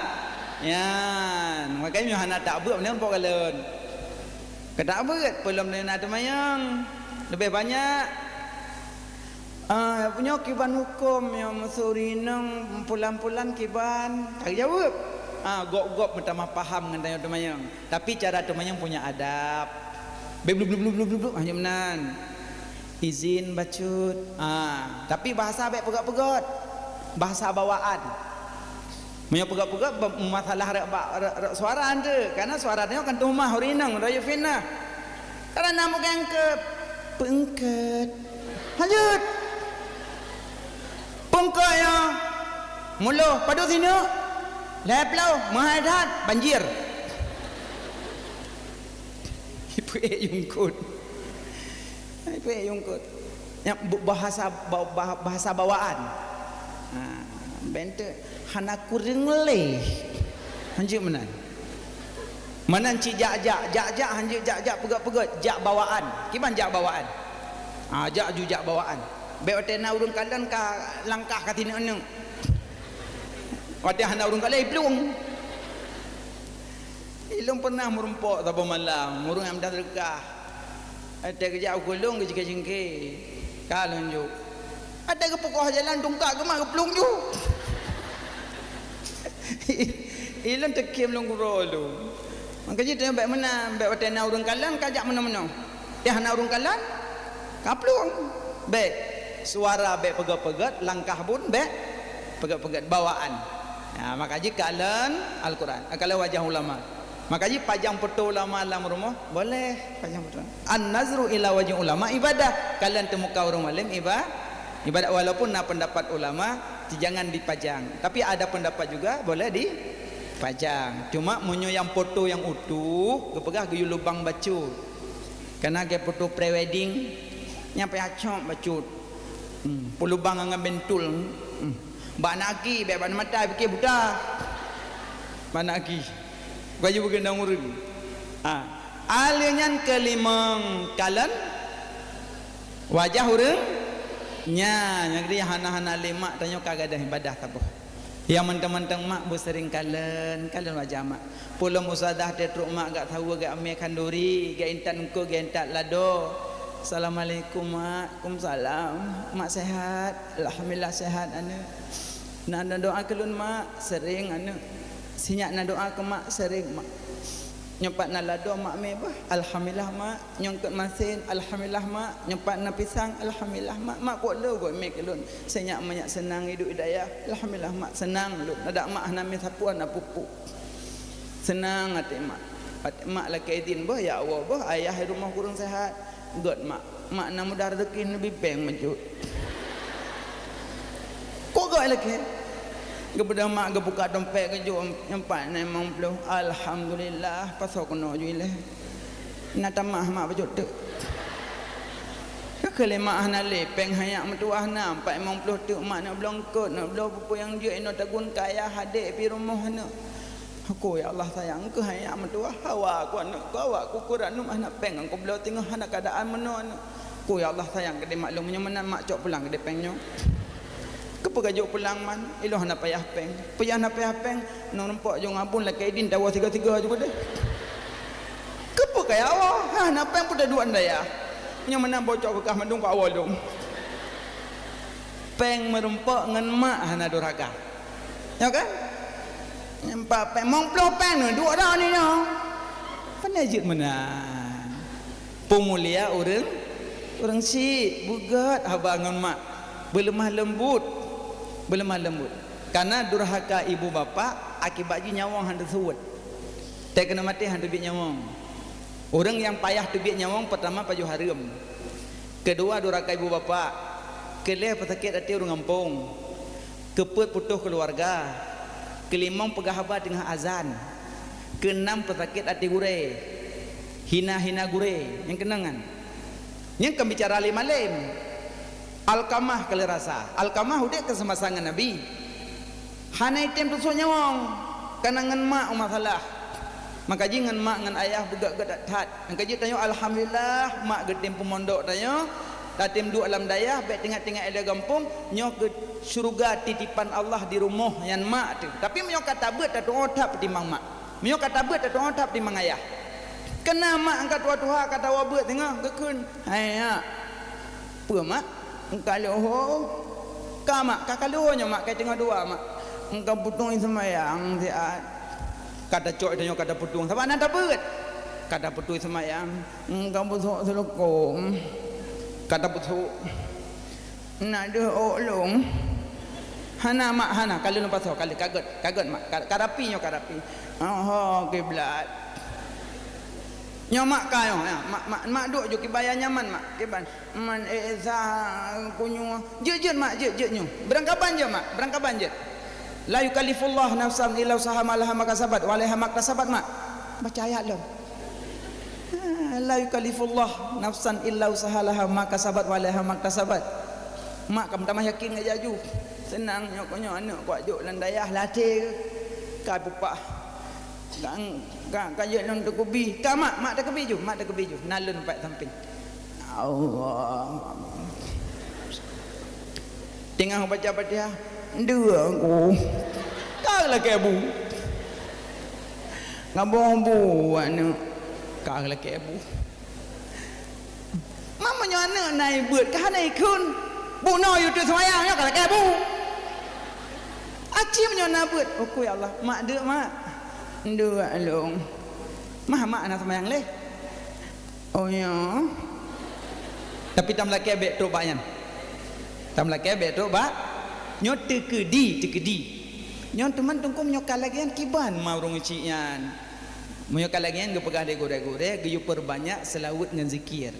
Ya, makanya hana tak buat benar pok kalian. Kedak buat belum ada mayang. Lebih banyak punya kiban hukum yang musurinang pulang-pulang kiban. Tak jawab. Gok-gok pertama faham dengan tanya mayang. Tapi cara mayang punya adab. Blub hanya menan. Izin bacut. Tapi bahasa baik pegat-pegat. Bahasa bawaan. Punya pegat-pegat masalah rak suara anda. Karena suaranya kan tumah hurinang raya fina. Karena bukan ke pengket. Lanjut. Pengket ya. Mula pada sini. Leplau menghadap banjir. Ibu yungkut. Ibu yungkut. Yang bahasa bawaan. Bente hana kuring leh. Hanjik menan. Menan ci jak hanjik jak pegat jak bawaan. Kiban jak bawaan? Jak ju jak bawaan. Be otena urung kalian ka langkah ka tini eneng. Wati hana urung kalian plung. Ilung pernah merumpok tapa malam, murung am dah rekah. Ada kerja ukulung ke jengke. Kalon ju. Ada ke pokok jalan tungkak ke mak ke plung ju. Ilan tekim long rolo. Makanya dia baik mana, baik watena urang kalan kajak mana-mana. Dia hana urang kalan kaplung. Baik suara baik pegat-pegat, langkah pun baik pegat-pegat bawaan. Ya, makanya kalan Al-Quran. Kalau wajah ulama. Makanya pajang foto ulama dalam rumah boleh pajang foto. An-nazru ila wajhi ulama ibadah. Kalian temuka orang alim ibadah walaupun nak pendapat ulama jangan dipajang. Tapi ada pendapat juga boleh dipajang. Cuma munyo yang foto yang utuh, kepegah geyu lubang bacut. Karena ke foto pre-wedding nyampe acok bacut. Pelubang dengan bentul. Mbak naki, mbak mata fikir buta. Mbak naki. Baju bergendang urut. Alianyan kelima kalan wajah urang nya yang dia hana-hana lima tanya kagak ada ibadah tabuh. Yang mentang-mentang mak bersering kalen wajah mak. Pulang usadah tetruk mak gak tahu gak ame kanduri, gak intan engko gak intan lado. Assalamualaikum mak. Waalaikumsalam. Mak sehat? Alhamdulillah sehat anu. Nak doa kelun mak sering anu. Sinyak nak doa ke mak sering mak. Nyempat nak lado mak mebah. Alhamdulillah mak. Nyongkut masin. Alhamdulillah mak. Nyempat nak pisang. Alhamdulillah mak. Mak kuat lu buat mek kelun. Sinyak banyak senang hidup hidayah. Alhamdulillah mak senang lu. Nadak mak nami sapuan nak pupuk. Senang hati mak. Hati mak laki izin bah ya Allah bah ayah rumah kurang sehat. God mak. Mak nak mudah rezeki lebih peng mencut. Kok gak lagi? Kepada mak ke buka dompet ke jom nyempat na memang belum. Alhamdulillah pasal kena juilah. Nak tamah mak bajut tu. Kekele mak hana lepeng hayak mentuah na 40 tu mak nak belongkot nak belo buku yang dia ino tagun kaya hadik pi rumah na. Aku ya Allah sayang ke hayam tu hawa aku anak ku awak ku Quran nu anak peng aku belau tengah anak keadaan meno anak. Ku ya Allah sayang ke maklumnya mana mak cok pulang ke pengnya. Kepegajuk pulang man iloh anak payah peng. Payah anak payah peng no nampak jo ngabun la kaidin dawa 3-3 juga deh. Kepe kaya awak ha anak peng pun dah duan daya. Nya mana bocok ke kah mandung ka awal dong. Peng merempak ngan mak hana durhaka. Ya kan? Nampak peng mong plo peng ni dua dah ni no. Penajit menang. Pemulia orang si bugat abangan mak berlemah lembut karena durhaka ibu bapa akibatnya nyawang hendak suwet tak kena mati hendak biak nyawang. Orang yang payah tu biak nyawang pertama paju haram, kedua durhaka ibu bapa, kelih pesakit hati orang kampung, keput putus keluarga, kelima pegahaba tengah azan, keenam pesakit hati gure, hina gure yang kenangan yang kami bicara lim-alim. Alkamah kali rasa Alkamah udah kesemasangan Nabi hana item tu so nyawang karena ngan mak masalah maka jangan mak ngan ayah budak gedak tat angka je tanya alhamdulillah mak getem pemondok tanya tatim du alam dayah baik tengah-tengah ada kampung nyo ke syurga titipan Allah di rumah yang mak tu tapi menyo kata bet tak otap timbang mak menyo kata bet tak otap timbang ayah kena mak angkat tua-tua kata wabet tengah gekun haya apa mak kalau kamak kakalunya mak kai tengah dua mak engkau putung semayang siat kata cok tanya kata putung sama nak dapat kata putung semayang engkau busuk selukung kata busuk nak ada olong hana mak hana kalau nampak so kali kaget mak karapi oh kiblat nyomak kayo mak duk jo kibaya nyaman mak kiban man eza kunyu jeut mak jeut nyu berangkapan je mak berangkapan je la yukallifullah nafsan illa usaha malaha makasabat wa alaiha maktasabat mak baca ayat lo la yukallifullah nafsan illa usaha laha makasabat wa alaiha maktasabat mak kamu tamah yakin ngajaju senang nyokonyo anak kuat juk landayah latih kai pupak Kang kaya nang tekubi. Ka mak tekubi ju, nalun pak samping. Allah. Tengah baca Fatihah, dua aku. Kau lagi abu. Ngabong bu anu. Kau lagi abu. Mama nyo anak naik buat ka naik kun. Bu no yu tu semayang nyo kau lagi abu. Acim nyo na buat. Oh ya Allah, mak dek mak. Dua alung mak anak sama yang leh oh ya tapi tam laki abek tu bayan tam laki abek tu bak nyo tekedi nyo teman tungkum nyo kalagian kiban mau rong cian nyo kalagian ge pegah de gore-gore ge yu perbanyak selawat dengan zikir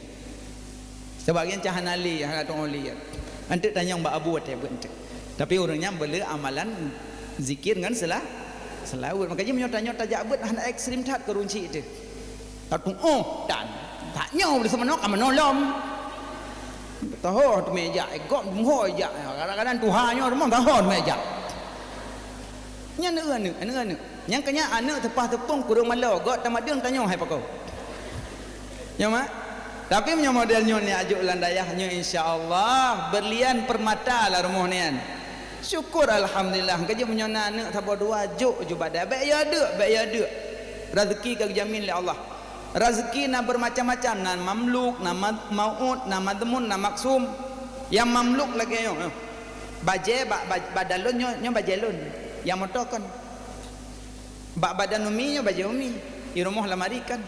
sebagian cahanali hang atong oli ante tanya mbak abu ate bente tapi orangnya bele amalan zikir dengan selawat makanya menyota-nyota jabut anak ekstrim tat kerunci itu tatung dan tak nyaw boleh sama nok menolom tahu tu meja ekor mengho ja kadang-kadang tuhannya rumah tahu meja nya anu yang kenya anak tepah tepung kurang malau got tamadeng tanya hai pakau ya mak tapi punya modelnya ni ajuk landayahnya insyaallah berlian permata lah rumah nian syukur alhamdulillah kerja menyona anak sabar dua juk ju badai baik ya ada rezeki kag jamin oleh Allah rezeki nak bermacam-macam nan mamluk nan maut nan madmun nan maksum yang mamluk lagi yo baje badalun nyo bajelun yang motokan badan umi nyo baje umi di rumah lamari kan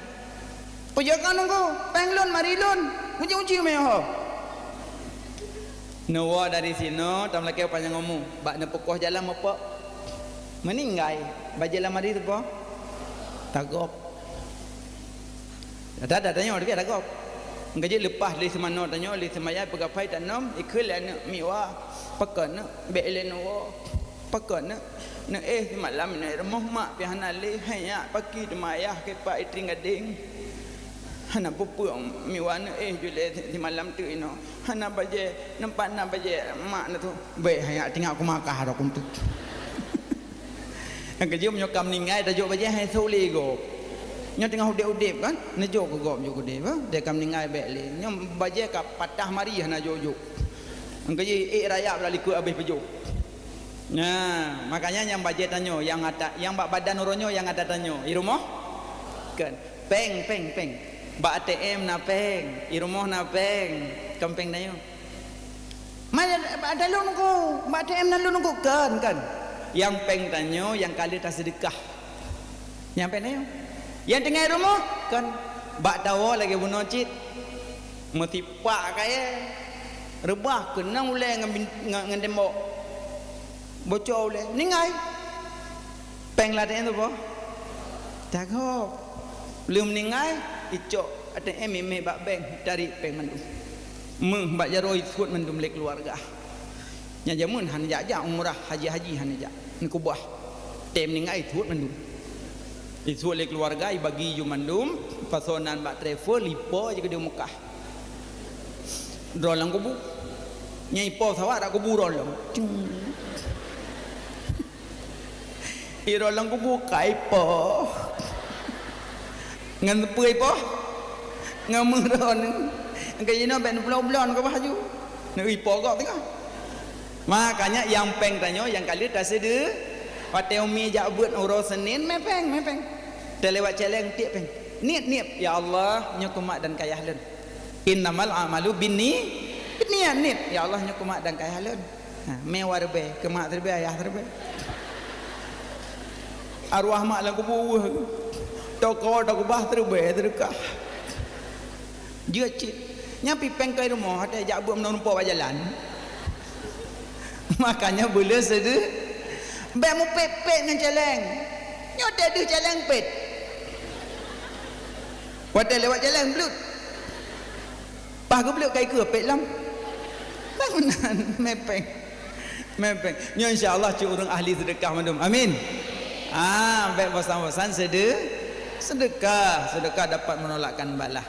pujakan engko penglun marilun uji meho Nawa dari sini, tam laki apa yang ngomong, bak nepokoh jalan apa, meninggai, baca lamari tu apa, tagop, ada tanya orang dia tagop, ngaji lepas li semana tanya li semaya pegapai tak nom, ikut lah nak miwa, pakai nak, belen nawa, pakai nak malam ni rumah mak pihan ali, hanya pagi demayah kepak itring gading. Hana pupuang miwana jule di malam tu ino hana baje nampak mak na tu baik hanya tinggal aku makah aku tu yang kerja menyokam ningai dah jok baje hai thuli go nyo tengah udip-udip kan nejok ke gop jok udip ha dia kam ningai bek le nyo baje ka patah mari hana jok yang kerja raya balik ikut habis pejuk. Nah, makanya yang baje tanyo yang ada yang bak badan uronyo yang ada tanyo i rumah kan peng bak ATM na peng i rumah na peng kempeng tanyo mana ada lu nunggu bak ATM na lu nunggu kan yang peng tanyo yang kali tak sedekah yang peng tanyo yang tengah rumah kan bak tawo lagi bunuh cit metipak kaya rebah kena ulai ngan tembok bocor ulai ningai peng latihan tu apa tak kau belum ningai icok ATM meme bak bank dari peng mandum bak jaroi ikut mandum lek keluarga nya jamun han jaja umrah haji han jaja ni kubah tem ningai ikut mandum itu lek keluarga bagi ju mandum pasonan bak travel lipo je ke di Mekah rolang kubu nyai po sawak dak kubu rolang i rolang kubu kai po ngan pui po ngamuron kayino ben blon ke baju nak i po gok tengah makanya yang peng tanyo yang kali tak sede pate umi jak buat uro Senin mepeng terlewat celeng tiap peng niat ya Allah nyokumak dan kaya halun innamal amalu niat ya Allah nyokumak dan kaya halun mewar be kemak terbe ayah terbe arwah mak lang kubuh toko bah terbe terkah dia cik nyapi peng kai rumah ada jak buat menumpuk jalan makanya boleh sede be mu pepek dengan celeng nyo ada celeng pet wadah lewat jalan belut pah ke belut kai ke pet lam bangunan mepeng nyo insyaallah cu urang ahli sedekah mandum amin baik bosan-bosan sedekah dapat menolakkan bala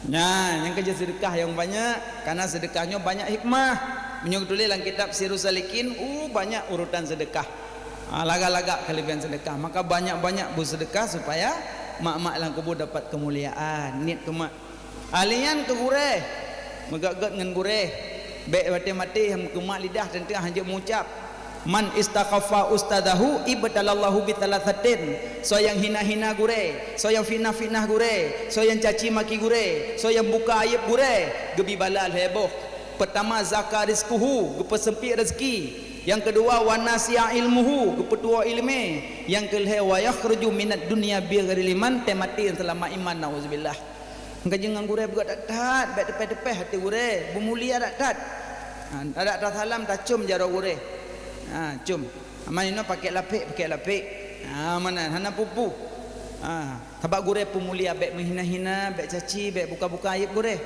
yang kerja sedekah yang banyak karena sedekahnya banyak hikmah menyebut dalam kitab Sirus Salikin banyak urutan sedekah laga-laga kelebihan sedekah maka banyak-banyak bersedekah supaya mak-mak lang kubur dapat kemuliaan niat kemak alian ke gureh megagat dengan gureh baik mati-mati ham kemak lidah tentu hanya mengucap man istaqafa ustadahu ibtalallahu bitalathatin so yang hina-hina gureh so yang fitnah-fitnah gureh so yang caci maki gureh so yang buka aib gureh gebi balal heboh pertama zakar rizquhu gepesempit rezeki yang kedua wanasiya ilmuhu kepetua ilmu yang kelih wa yakhruju minad dunya bi ghairi liman temati selama iman nauzubillah engkau jangan gureh buat tat baik tepe-tepe hati gureh bermulia tat ada salam tak cum jaro gureh cum amanino pakai lapik mana hana pupu tabak gureh pemulia baik menghina-hina baik caci baik buka-buka aib gureh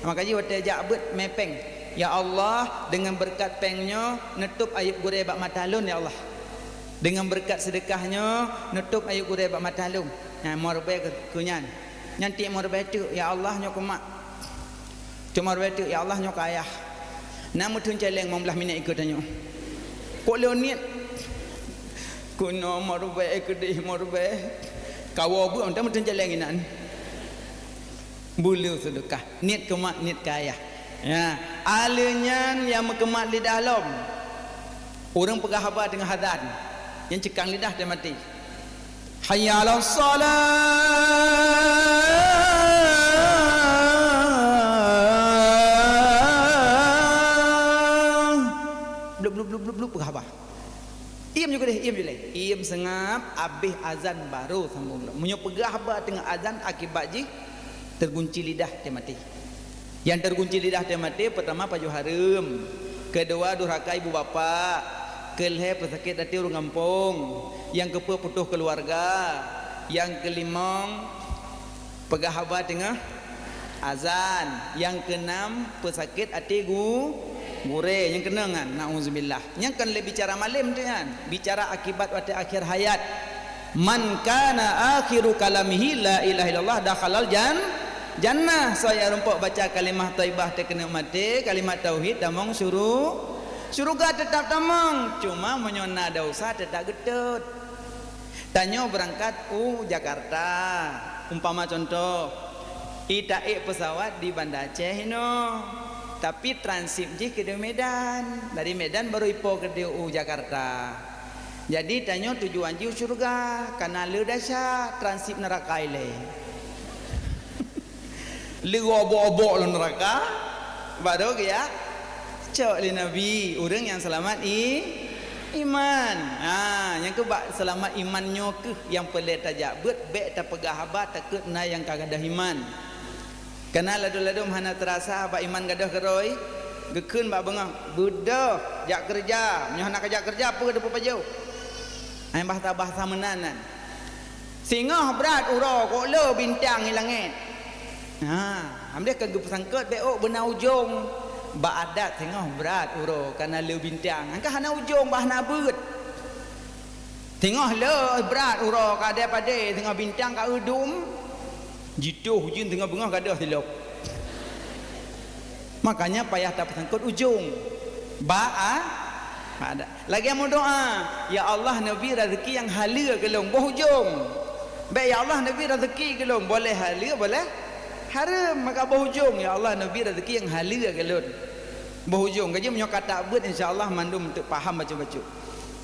makanya wate jabet mepeng ya Allah dengan berkat pengnya nutup aib gureh bak matalun ya Allah dengan berkat sedekahnya nutup aib gureh bak matalun morbe kunyan nanti morbe tu ya Allah nyok mak cuma morbe tu ya Allah nyok ayah namu tun celeng membelah minat ikut tanyo kok leoniat kuno morbe kedih morbe kawo bu onta mutun celeng inan bulu sedekah niat kemak niat kaya ya alenyan yang mekemat lidah lom orang pegah haba dengan hadan yang cekang lidah dia mati hayya 'alas salat blub pegah haba iam juga deh iam sengap habis azan baru sambung munyo pegah haba dengan azan akibat ji tergunci lidah dia mati yang terkunci lidah dia mati pertama paju harum kedua durhaka ibu bapa kelih pesakit hati orang kampung yang kepa putus keluarga yang kelima pegah haba tengah azan yang keenam pesakit hati gure yang kena kan nauzubillah yang kan lebih bicara malam tu kan bicara akibat waktu akhir hayat man kana akhiru kalamihi la ilaha illallah dakhalal jannah saya rumpuk baca kalimah thayyibah terkena mati kalimat tauhid damong surga tetap damong cuma menyona dosa tetap getut Tanya berangkat Jakarta, umpama contoh itaik pesawat di Banda Aceh no, tapi transit je ke Medan, dari Medan baru ipo ke Jakarta. Jadi tanya tujuan je surga, karena le dahsyat transit neraka ile. Le obok-obok lo neraka, baru ya cok li Nabi, orang yang selamat iman. Yang ke selamat imannya ke yang pelet tajak bet tak pegah habat takut na yang kagadah iman. Karena ladu-ladu mana terasa ba iman gadah keroi, gekeun ba bengang budak jak kerja, nyoh nak kerja apa depa pajau. Ai bahasa menanan. Singah berat uro kok le bintang di langit. Amde ke pesangkut beok benar ujung. Ba adat tengah berat uro karena le bintang. Angka hana ujung bah na beut. Tengah le berat uro kada pade tengah bintang ka udum. Jitu hujin tengah bengah gadah tilok. Makanya payah tak pesangkut ujung. Ada. Lagi yang mau doa, ya Allah Nabi rezeki yang halia gelong berhujung. Baik ya Allah Nabi rezeki gelong boleh halia boleh haram, maka berhujung ya Allah Nabi rezeki yang halia gelong berhujung. Gaji menyokat tak buat insya-Allah mandum untuk faham baca-baca.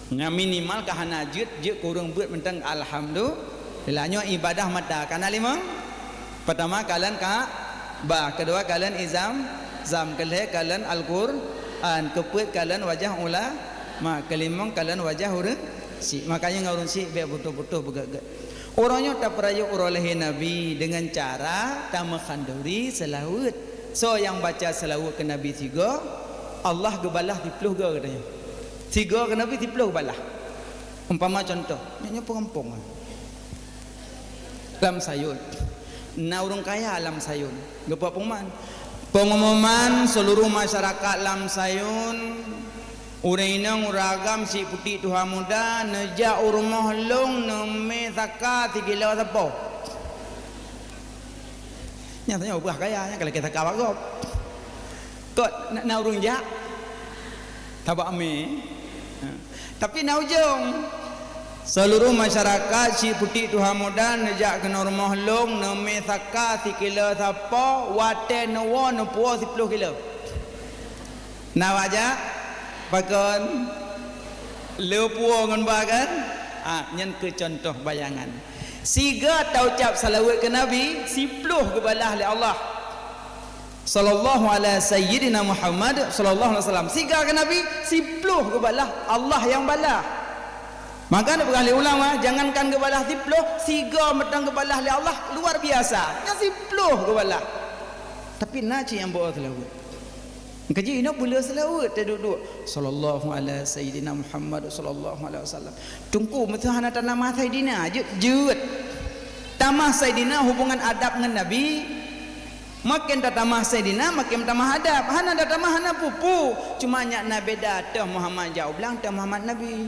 Yang minimal kahana je kurang buat mentang alhamdulillahnya ibadah mata kana limang. Pertama kalian kedua kalian zam kalian Al-Quran, kepuat kalian wajah kelimang kalian wajah orang si. Makanya ngurun si biar betul-betul bergerak. Orangnya tak perayu orolehi Nabi dengan cara tak mengkanduri selawat. So yang baca selawat ke Nabi 3, Allah gebalah 10 katanya. 3 ke Nabi 10 gebalah. Umpama contoh, nyanyi pengampung. Lam sayun. Na urang kaya Lam sayun. Gepa pengumuman seluruh masyarakat Lam sayun. Urainang uragam si putih tuha muda neja urmoh long neme saka tigila sapo. Nyatanya ubah kayanya kalau kita kawak gop. Kok na urung ja. Tabak ame. Tapi na ujung seluruh masyarakat si putih tuha muda neja kena rumah long neme saka tigila sapo wate no 10 kilo. Na wajah Pakon lepuo ngan bagan nyen ke contoh bayangan siga tau ucap salawat ke Nabi 10 ke balah li Allah sallallahu alaihi sayyidina Muhammad sallallahu alaihi wasallam. Siga ke Nabi 10 ke balah Allah yang balah. Maka nak berkali ulama jangankan ke balah 10, siga metang ke balah li Allah luar biasa. Yang 10 ke balah. Tapi naci yang bawa salawat. Kaji ini boleh selawat duduk sallallahu alaihi sayyidina Muhammad sallallahu alaihi wasallam. Tungku mesti hana tanamah sayyidina jeut. Tamah sayyidina hubungan adab dengan Nabi. Makin tamah sayyidina makin tamah adab. Hana tamah hana pupu. Cuma nyak Nabi dah Muhammad jauh bilang Muhammad Nabi.